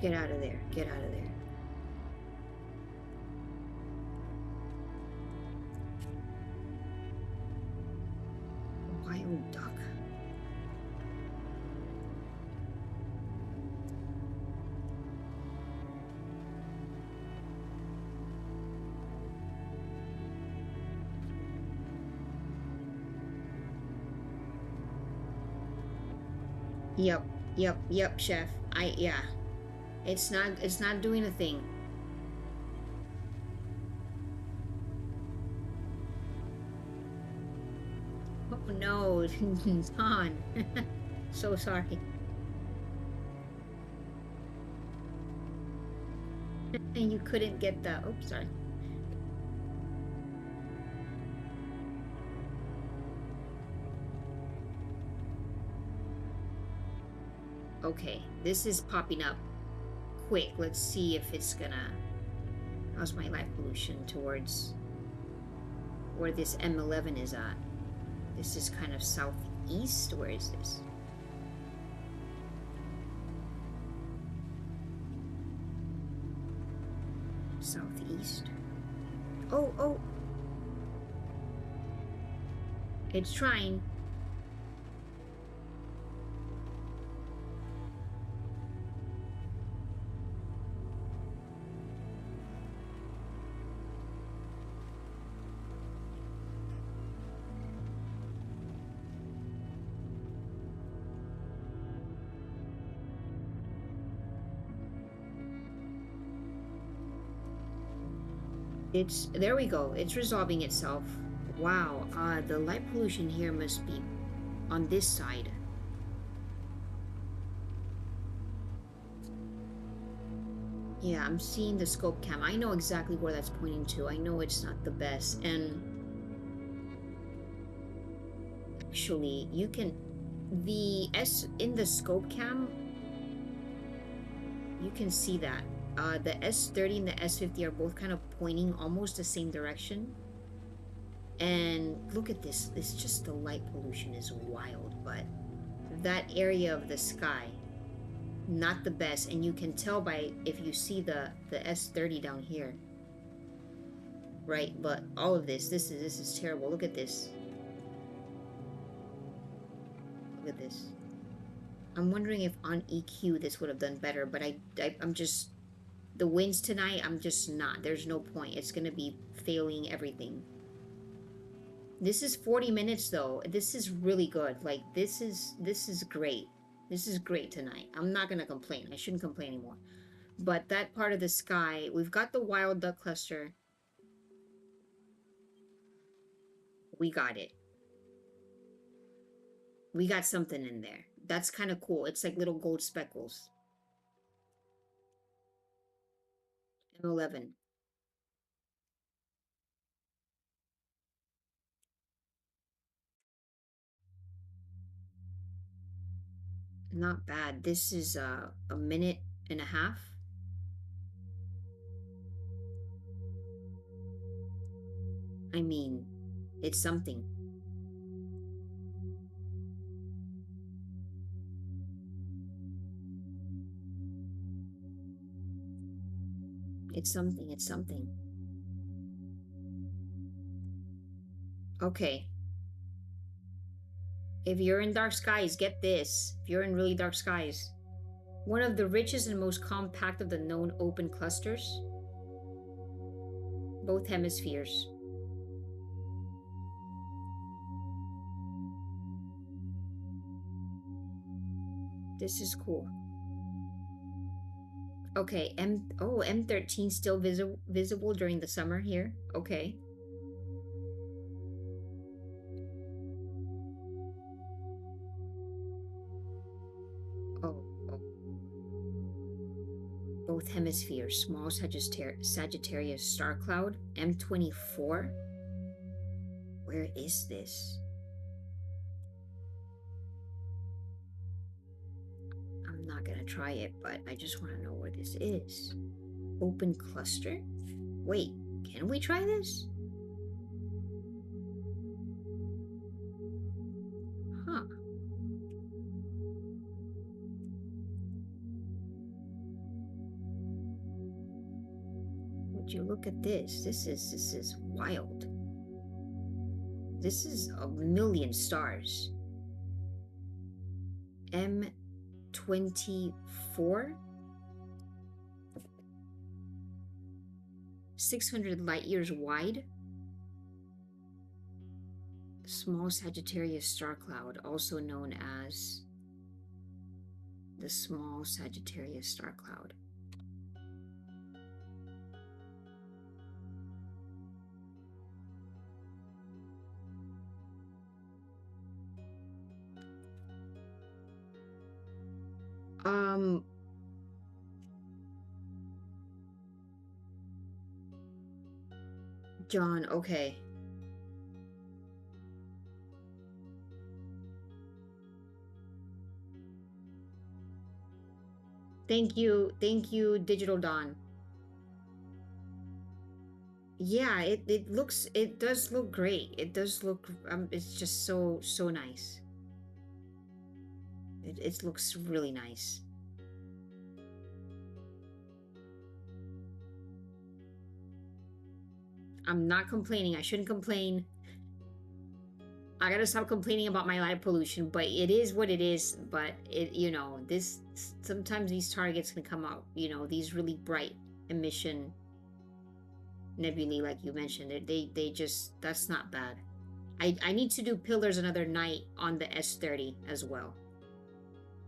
Get out of there. Get out of there. Wild duck. Yep, chef. Yeah. It's not doing a thing. Oh no, Ton. So sorry. And you couldn't get the, oops, sorry. Okay, this is popping up quick. Let's see if it's gonna, how's my light pollution towards where this M11 is at. This is kind of southeast. Where is this? Southeast. Oh. It's trying. There we go. It's resolving itself. Wow, the light pollution here must be on this side. Yeah, I'm seeing the scope cam. I know exactly where that's pointing to. I know it's not the best. And actually, you can, in the scope cam, you can see that. The S30 and the S50 are both kind of pointing almost the same direction. And look at this. It's just the light pollution is wild, but that area of the sky, not the best. And you can tell by if you see the S30 down here. Right, but all of this is terrible. Look at this. Look at this. I'm wondering if on EQ this would have done better, but I'm just, the winds tonight, I'm just not. There's no point. It's gonna be failing everything. This is 40 minutes though. This is really good. Like this is great. This is great tonight. I'm not gonna complain. I shouldn't complain anymore. But that part of the sky, we've got the wild duck cluster. We got it. We got something in there. That's kind of cool. It's like little gold speckles. M11. Not bad. This is a minute and a half. I mean, it's something. It's something. It's something. Okay. If you're in dark skies, get this. If you're in really dark skies. One of the richest and most compact of the known open clusters. Both hemispheres. This is cool. Okay, M13 still visible during the summer here. Okay. Oh. Both hemispheres. Small Sagittarius star cloud. M24. Where is this? I'm not gonna try it, but I just want to know where this is. Open cluster? Wait, can we try this? Huh. Would you look at this? This is wild. This is a million stars. M24? 600 light years wide. Small Sagittarius star cloud, also known as the Small Sagittarius star cloud. John, okay. Thank you, Digital Dawn. Yeah, it does look great. It does look, it's just so nice. It looks really nice. I'm not complaining. I shouldn't complain. I gotta stop complaining about my light pollution, but it is what it is. But it, you know, this, sometimes these targets can come out, you know, these really bright emission nebulae, like you mentioned. They just, that's not bad. I need to do pillars another night on the S30 as well.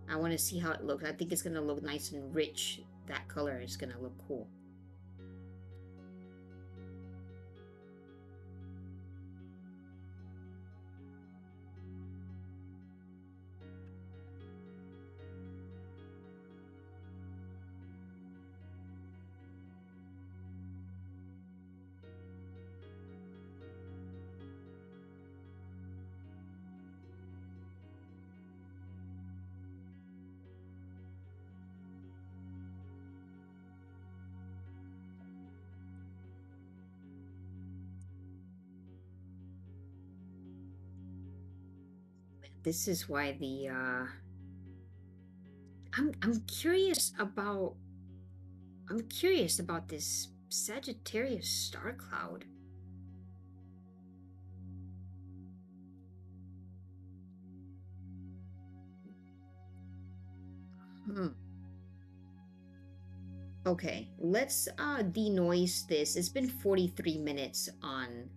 I want to see how it looks. I think it's gonna look nice and rich. That color is gonna look cool. This is why the I'm curious about this Sagittarius star cloud. Okay, let's denoise this. It's been 43 minutes on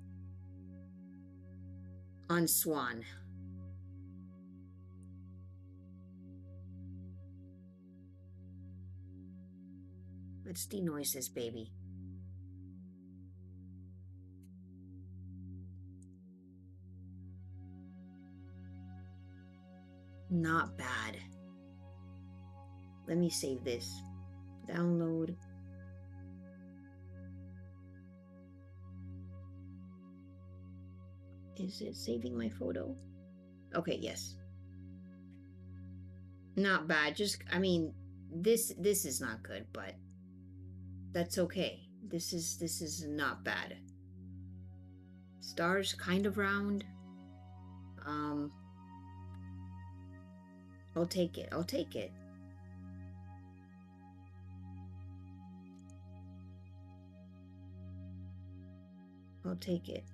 Swan. Let's denoise this baby. Not bad. Let me save this. Download. Is it saving my photo? Okay, yes. Not bad. Just, I mean, this is not good, but that's okay. This is not bad. Stars kind of round. I'll take it. I'll take it. I'll take it.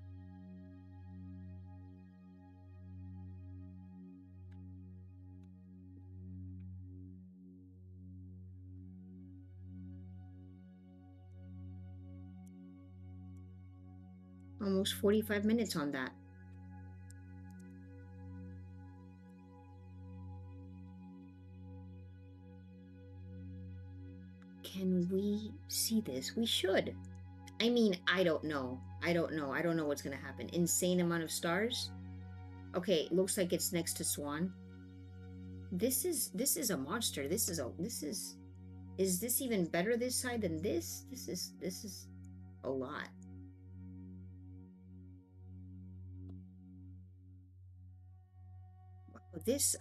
Almost 45 minutes on that. Can we see this? We should. I mean, I don't know. I don't know what's gonna happen. Insane amount of stars. Okay, looks like it's next to Swan. This is a monster. Is this even better this side than this? This is a lot. This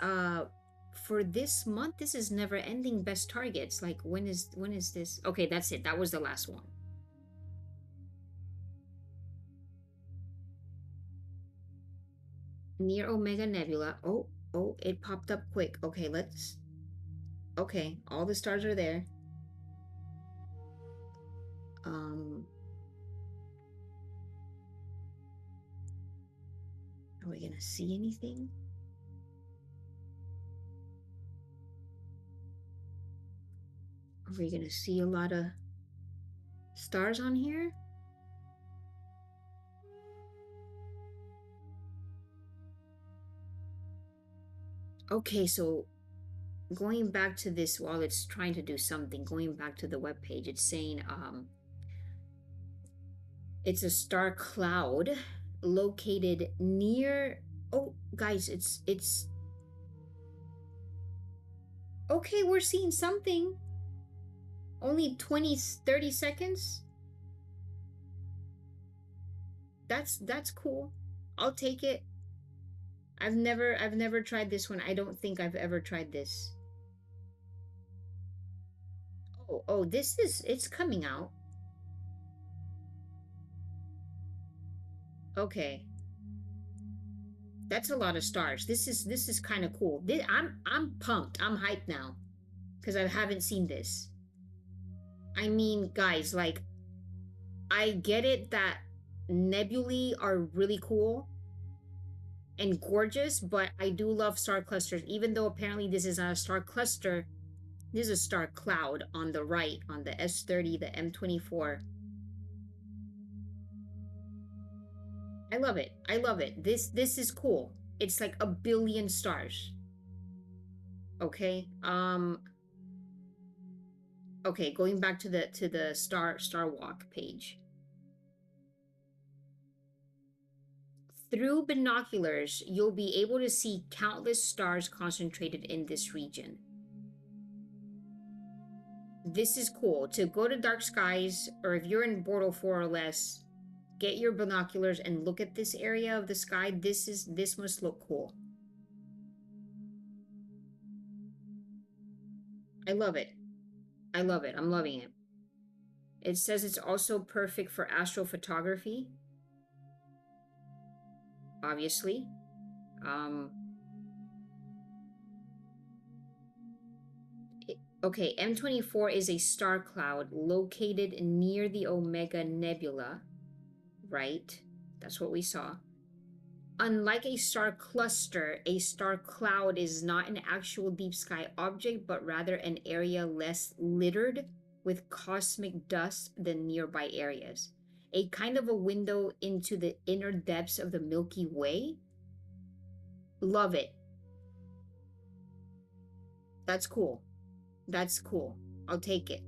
for this month, this is never ending best targets. Like when is this? Okay, that's it. That was the last one. Near Omega Nebula. Oh, it popped up quick. Okay, let's... Okay, all the stars are there. Are we gonna see anything? Are we gonna see a lot of stars on here? Okay, so going back to this while it's trying to do something, going back to the web page, it's saying it's a star cloud located near... Oh, guys, it's okay, we're seeing something. Only 30 seconds. That's cool. I'll take it. I've never tried this one. I don't think I've ever tried this. Oh, it's coming out. Okay. That's a lot of stars. This is kind of cool. I'm pumped. I'm hyped now because I haven't seen this. I mean, guys, like, I get it that nebulae are really cool and gorgeous, but I do love star clusters, even though apparently this is not a star cluster. This is a star cloud on the right, on the S30, the M24. I love it. I love it. This is cool. It's like 1 billion stars. Okay. Okay, going back to the Star Walk page. Through binoculars, you'll be able to see countless stars concentrated in this region. This is cool. To go to dark skies, or if you're in Bortle 4 or less, get your binoculars and look at this area of the sky. This must look cool. I love it. I love it. I'm loving it. It says it's also perfect for astrophotography. Obviously. Okay, M24 is a star cloud located near the Omega Nebula, right? That's what we saw. Unlike a star cluster, a star cloud is not an actual deep sky object, but rather an area less littered with cosmic dust than nearby areas. A kind of a window into the inner depths of the Milky Way. Love it. That's cool. That's cool. I'll take it.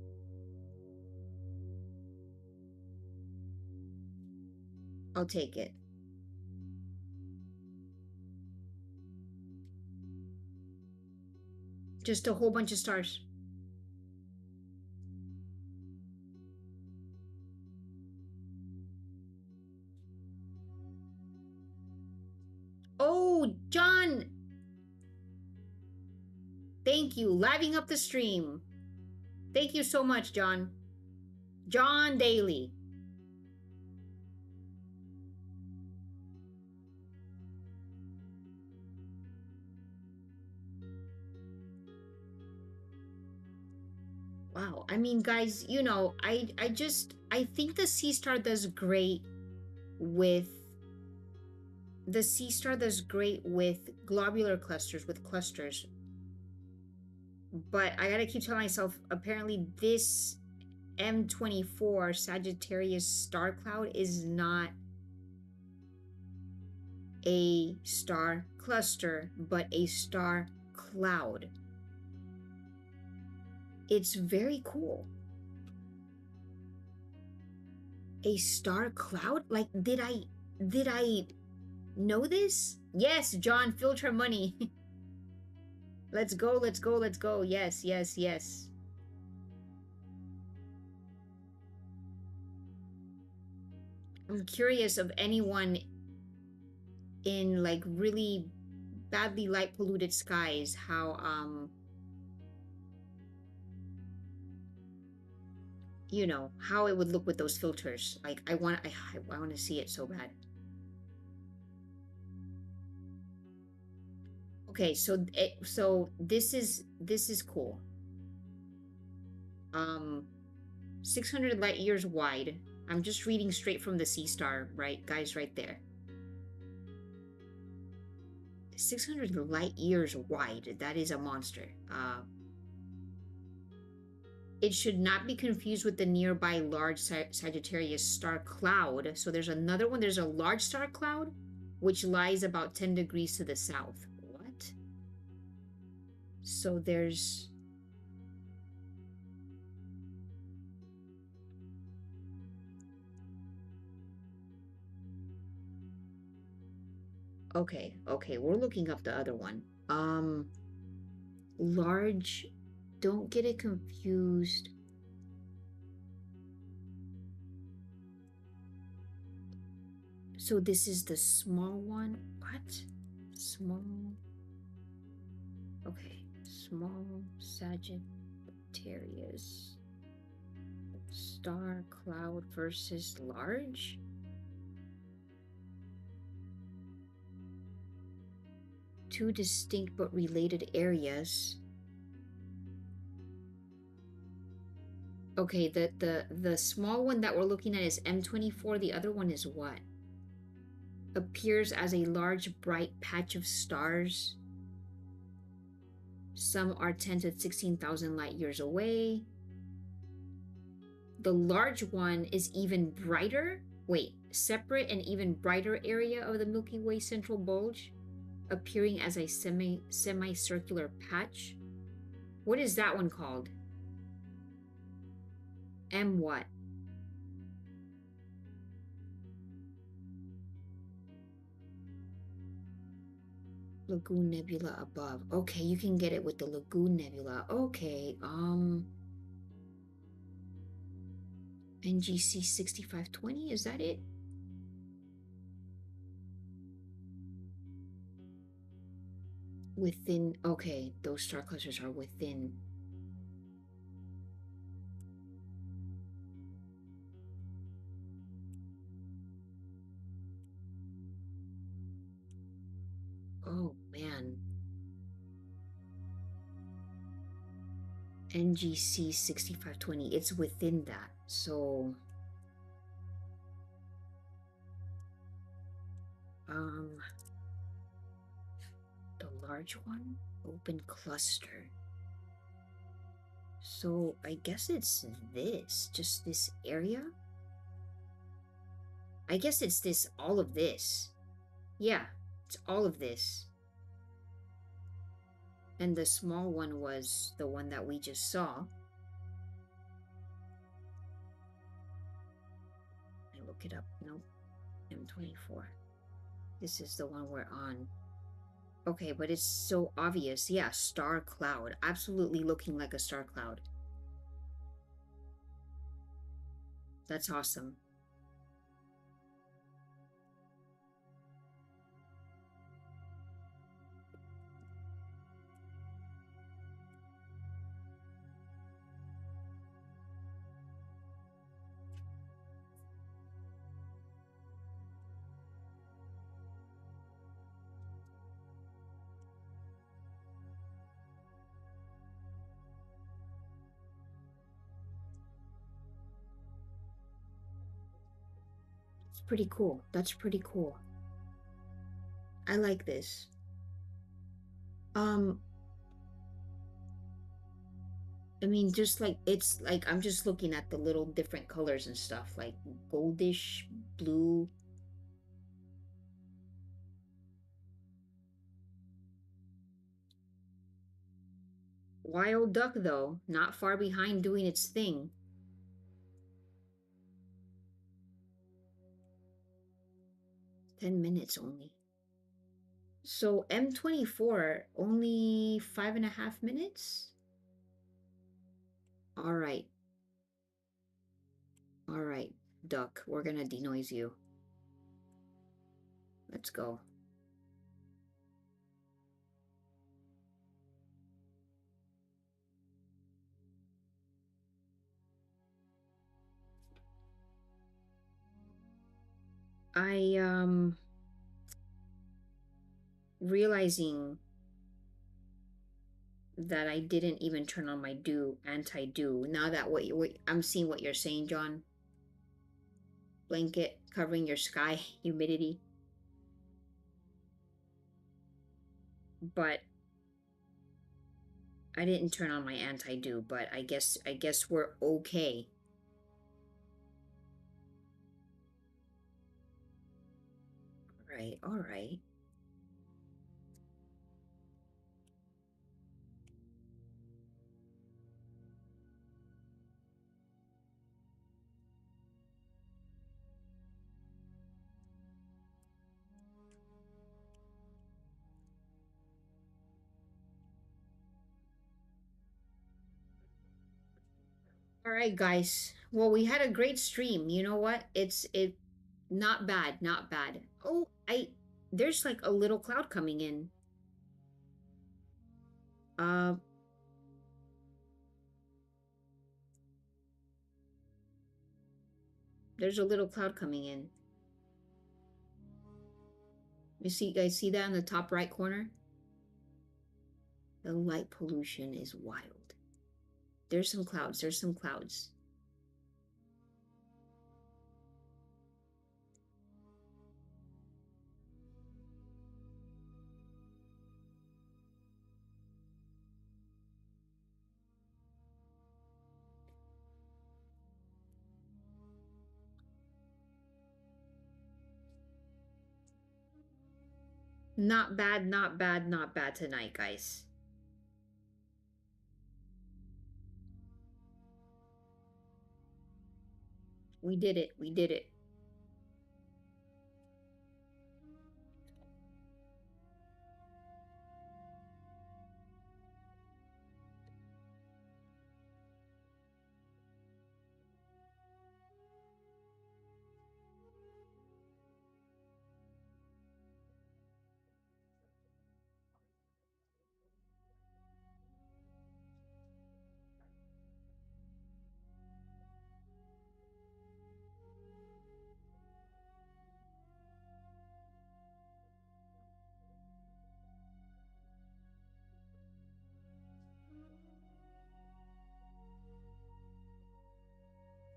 I'll take it. Just a whole bunch of stars. Oh, John! Thank you. Living up the stream. Thank you so much, John. John Daly. Wow. I mean, guys, you know, I think the Seestar does great with globular clusters, with clusters. But I gotta keep telling myself, apparently this M24 Sagittarius star cloud is not a star cluster, but a star cloud. It's very cool. A star cloud? Like, did I know this? Yes, John, filter money. Let's go, let's go, let's go. Yes, yes, yes. I'm curious of anyone in like really badly light polluted skies, how you know, how it would look with those filters. Like I want to see it so bad. Okay, so this is cool. 600 light years wide. I'm just reading straight from the Seestar, right, guys, right there. 600 light years wide. That is a monster. It should not be confused with the nearby large Sagittarius star cloud. So there's another one. There's a large star cloud, which lies about 10 degrees to the south. What? So there's... Okay, we're looking up the other one. Large, don't get it confused. So this is the small one? What? Small. Okay, small Sagittarius star cloud versus large? Two distinct but related areas. Okay, the small one that we're looking at is M24. The other one is what? Appears as a large bright patch of stars. Some are 10 to 16,000 light years away. The large one is even brighter. Wait, separate and even brighter area of the Milky Way central bulge, appearing as a semicircular patch. What is that one called? M what? Lagoon Nebula above. Okay, you can get it with the Lagoon Nebula. Okay, NGC 6520, is that it? Within, okay, those star clusters are within. Oh man. NGC 6520. It's within that. So the large one, open cluster. So I guess it's this, just this area. I guess it's this, all of this. Yeah, it's all of this. And the small one was the one that we just saw. I look it up. Nope. M24. This is the one we're on. Okay, but it's so obvious. Yeah, star cloud. Absolutely looking like a star cloud. That's awesome. It's pretty cool. That's pretty cool. I like this. I mean, just like, it's like, I'm just looking at the little different colors and stuff, like goldish, blue. Wild duck, though, not far behind doing its thing. $10 only. So M24, only 5.5 minutes? All right. All right, duck, we're gonna denoise you. Let's go. Realizing that I didn't even turn on my anti-dew. Now that I'm seeing what you're saying, John. Blanket covering your sky, humidity. But I didn't turn on my anti-dew, but I guess we're okay. All right. All right, guys. Well, we had a great stream. You know what? It not bad, not bad. Oh, there's like a little cloud coming in. Uh there's a little cloud coming in. You guys see that in the top right corner? The light pollution is wild. There's some clouds. There's some clouds. Not bad, not bad, not bad tonight, guys. We did it. We did it.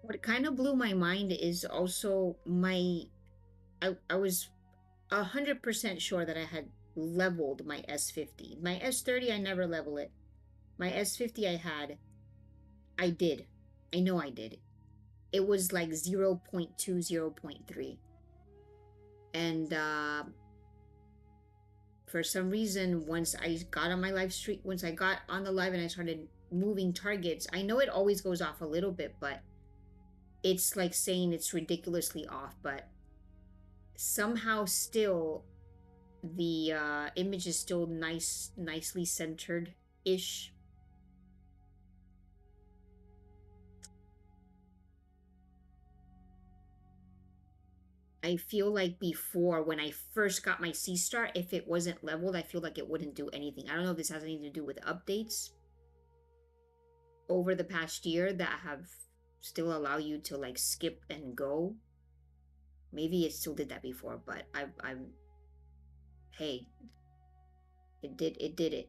What kind of blew my mind is also I was 100% sure that I had leveled my S50. My S30, I never level it. My S50 I did. I know I did. It was like 0.2, 0.3. And for some reason, once I got on my live stream, once I got on the live and I started moving targets, I know it always goes off a little bit, but it's like saying it's ridiculously off, but somehow still the image is still nicely centered-ish. I feel like before, when I first got my Seestar, if it wasn't leveled, I feel like it wouldn't do anything. I don't know if this has anything to do with updates over the past year that have still allow you to like skip and go. Maybe it still did that before, but I'm hey, it did it.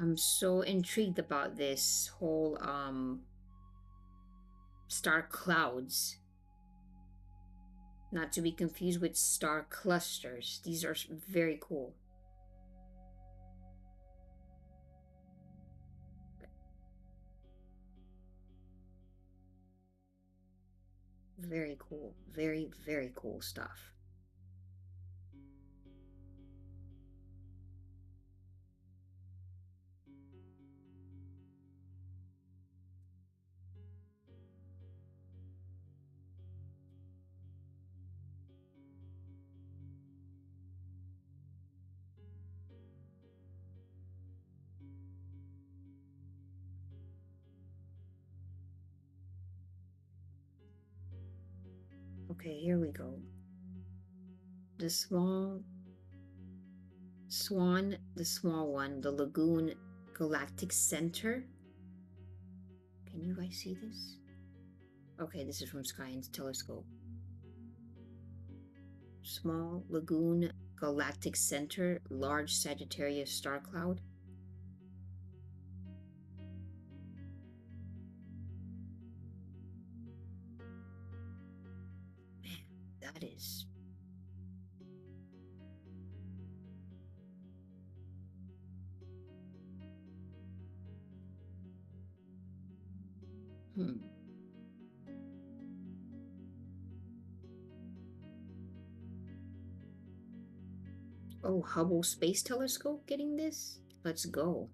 I'm so intrigued about this whole star clouds. Not to be confused with star clusters. These are very cool. Very cool. Very, very cool stuff. Okay, here we go. The small swan, the small one, the lagoon galactic center. Can you guys see this? Okay, this is from Sky and Telescope. Small lagoon galactic center, large Sagittarius star cloud. Man, that is... Oh, Hubble Space Telescope getting this? Let's go.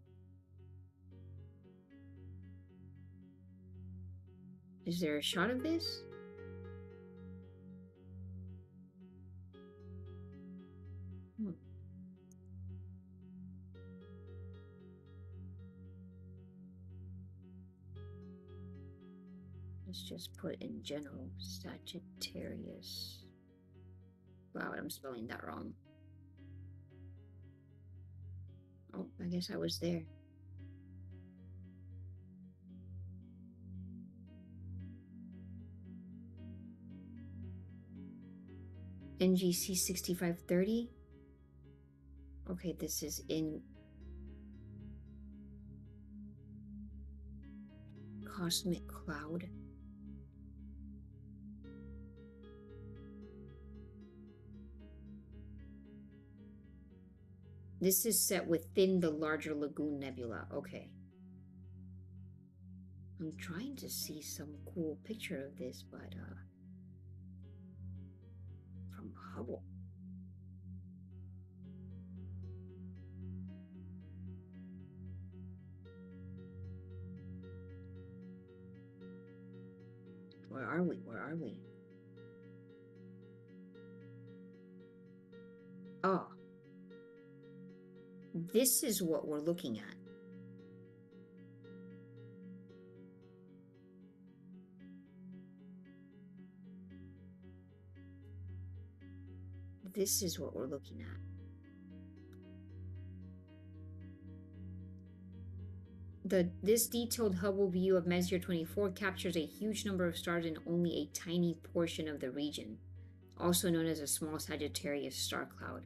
Is there a shot of this? Let's just put in general Sagittarius. Wow, I'm spelling that wrong. Oh, I guess I was there. NGC 6530. Okay, this is in Cosmic Cloud. This is set within the larger Lagoon Nebula. Okay. I'm trying to see some cool picture of this, but from Hubble. Where are we? Where are we? Oh. This is what we're looking at. this is what we're looking at. This detailed Hubble view of Messier 24 captures a huge number of stars in only a tiny portion of the region, also known as a small Sagittarius star cloud.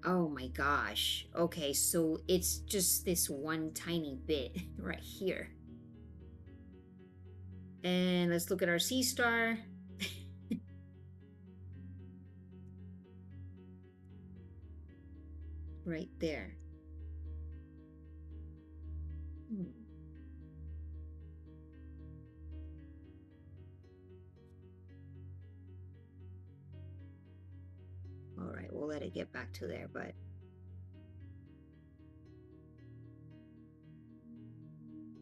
Oh my gosh. Okay, so it's just this one tiny bit right here. And let's look at our Seestar. Right there. All right, we'll let it get back to there, but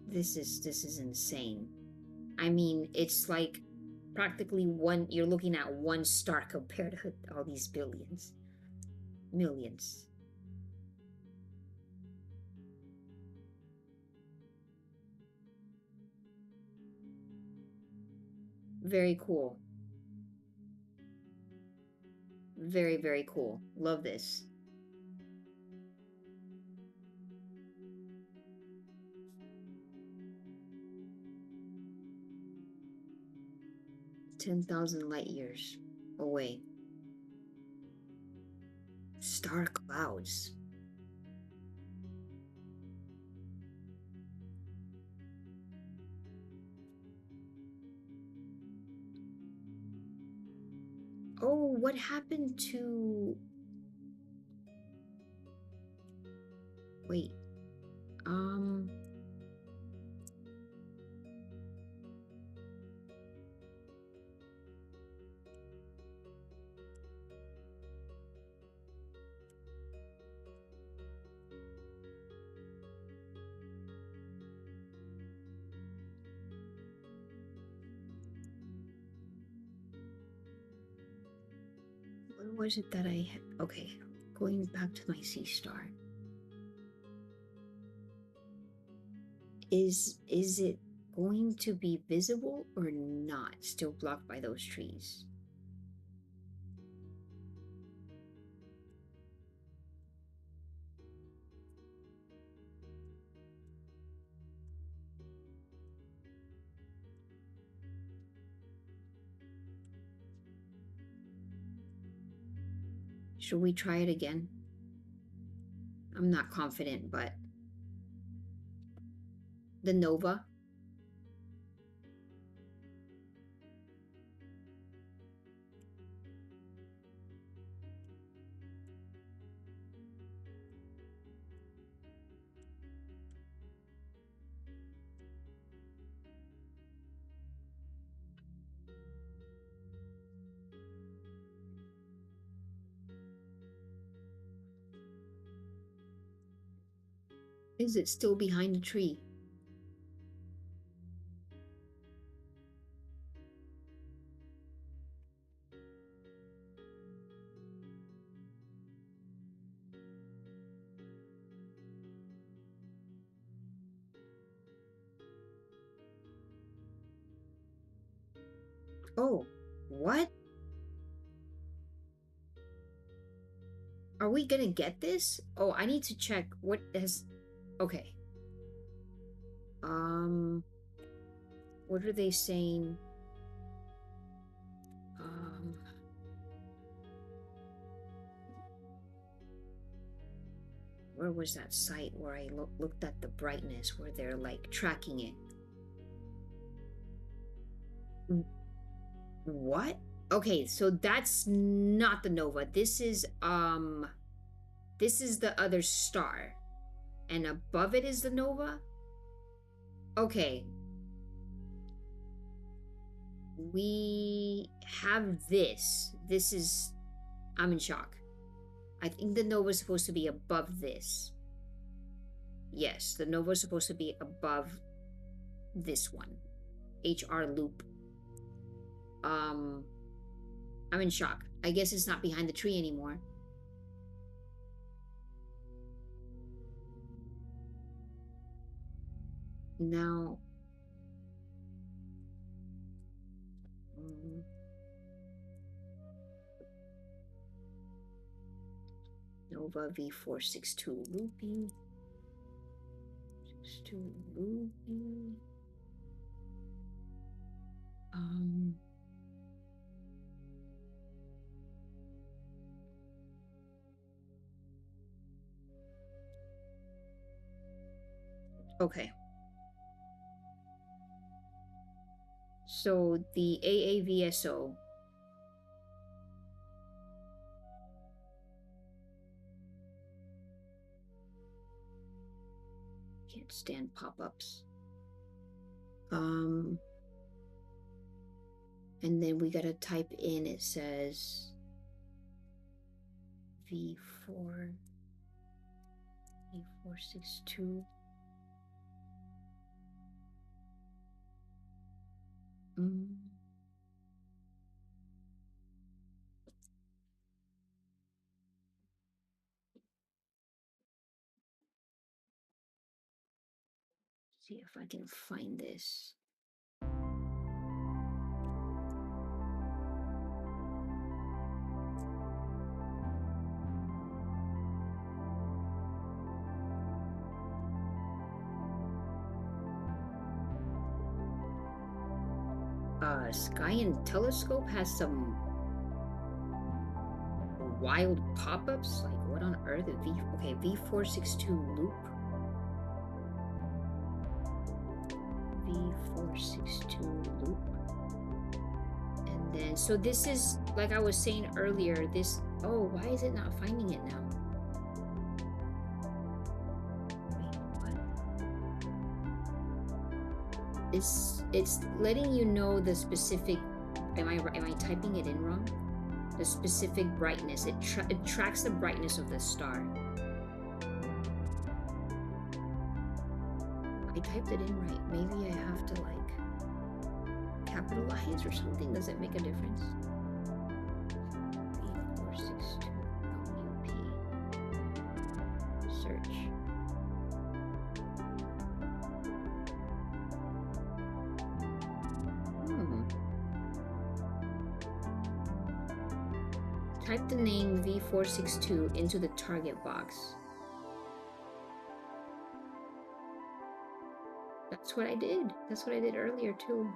this is insane. I mean, it's like practically you're looking at one star compared to all these billions, millions. Very cool. Very, very cool. Love this. "10,000 light years away. Star clouds." Oh, what happened to... Wait. What was it that I had? Okay, going back to my Seestar. Is it going to be visible or not? Still blocked by those trees. Should we try it again? I'm not confident, but the nova. Is it still behind the tree? Oh, what? Are we gonna get this? Oh, I need to check what has... Okay. What are they saying? Where was that site where I looked at the brightness, where they're like tracking it? What? Okay, so that's not the nova. This is the other star. And above it is the nova? Okay. We have this. This is... I'm in shock. I think the nova is supposed to be above this. Yes, the nova is supposed to be above this one. HR loop. I'm in shock. I guess it's not behind the tree anymore. Now... Nova V462 Lupi. 62 Lupi. Okay. So the AAVSO can't stand pop-ups. And then we gotta type in, it says V462. See if I can find this. Sky and Telescope has some wild pop-ups. Like, what on earth? Okay, V462 Loop. V462 Loop. And then, so this is, like I was saying earlier, this, oh, why is it not finding it now? Wait, what? It's letting you know the specific, am I typing it in wrong? The specific brightness. It tracks the brightness of the star. I typed it in right. Maybe I have to like capitalize or something. Does it make a difference? V462 WP. Search. Type the name V462 into the target box. That's what I did. That's what I did earlier too.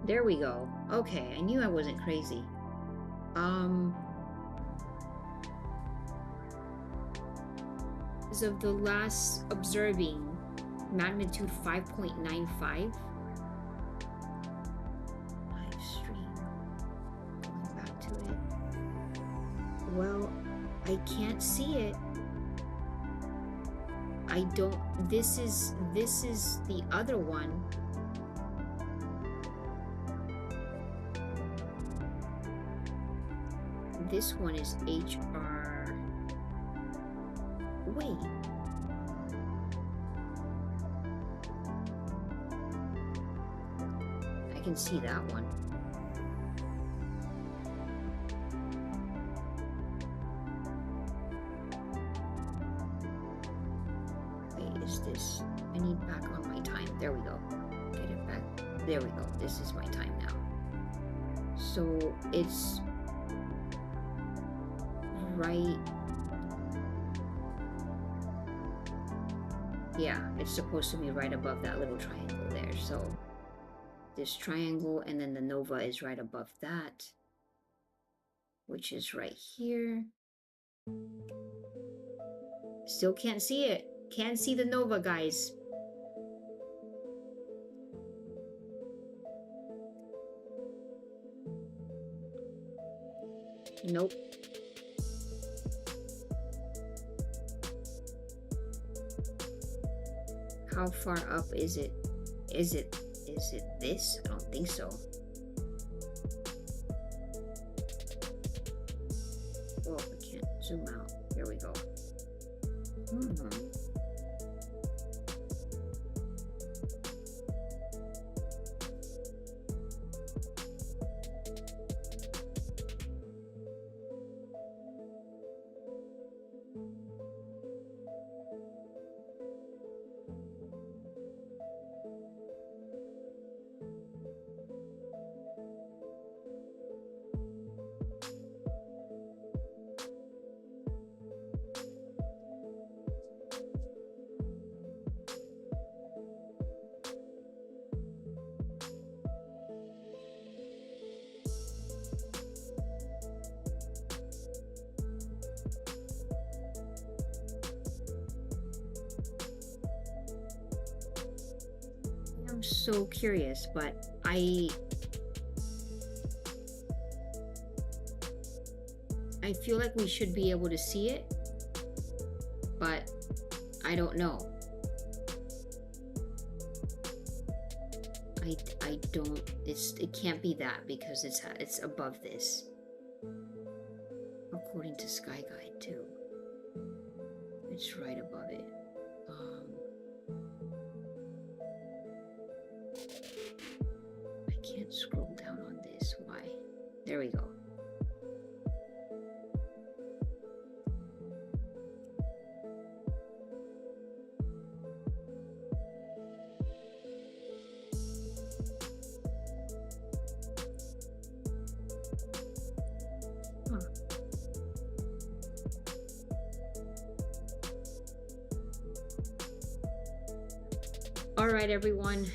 There we go. Okay, I knew I wasn't crazy. As of the last observing, magnitude 5.95. Live stream. Going back to it. Well, I can't see it. I don't. This is the other one. This one is HR. Wait. I can see that one. Wait, is this? I need back on my time. There we go. Get it back. There we go. This is my time now. So it's right. Yeah, it's supposed to be right above that little triangle there. So this triangle, and then the nova is right above that, which is right here. Still can't see it. Can't see the nova, guys. Nope. How far up is it? Is it this? I don't think so. Oh, I can't zoom out. There we go. so curious, but I feel like we should be able to see it, but I don't know. I don't, it can't be that because it's above this. According to Sky Guide too. It's right above it. I can't scroll down on this. Why? There we go. All right, everyone.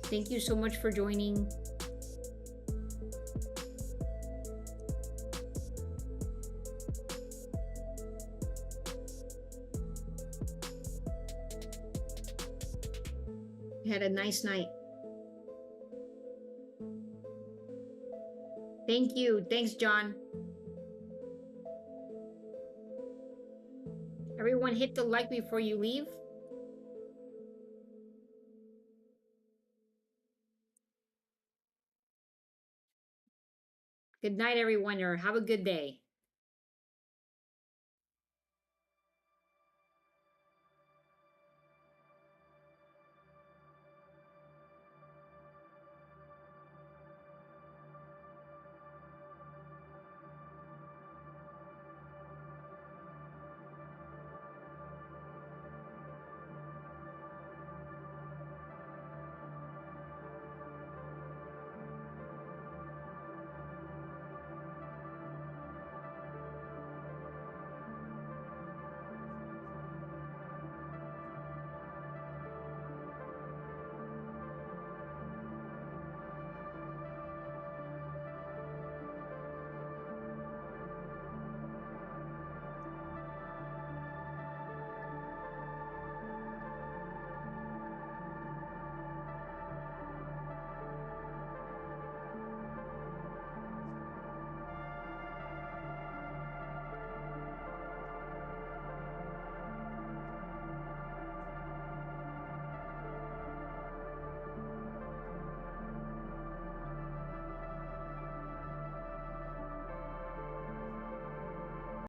Thank you so much for joining. We had a nice night. Thank you. Thanks, John. Everyone hit the like before you leave. Good night, everyone, or have a good day.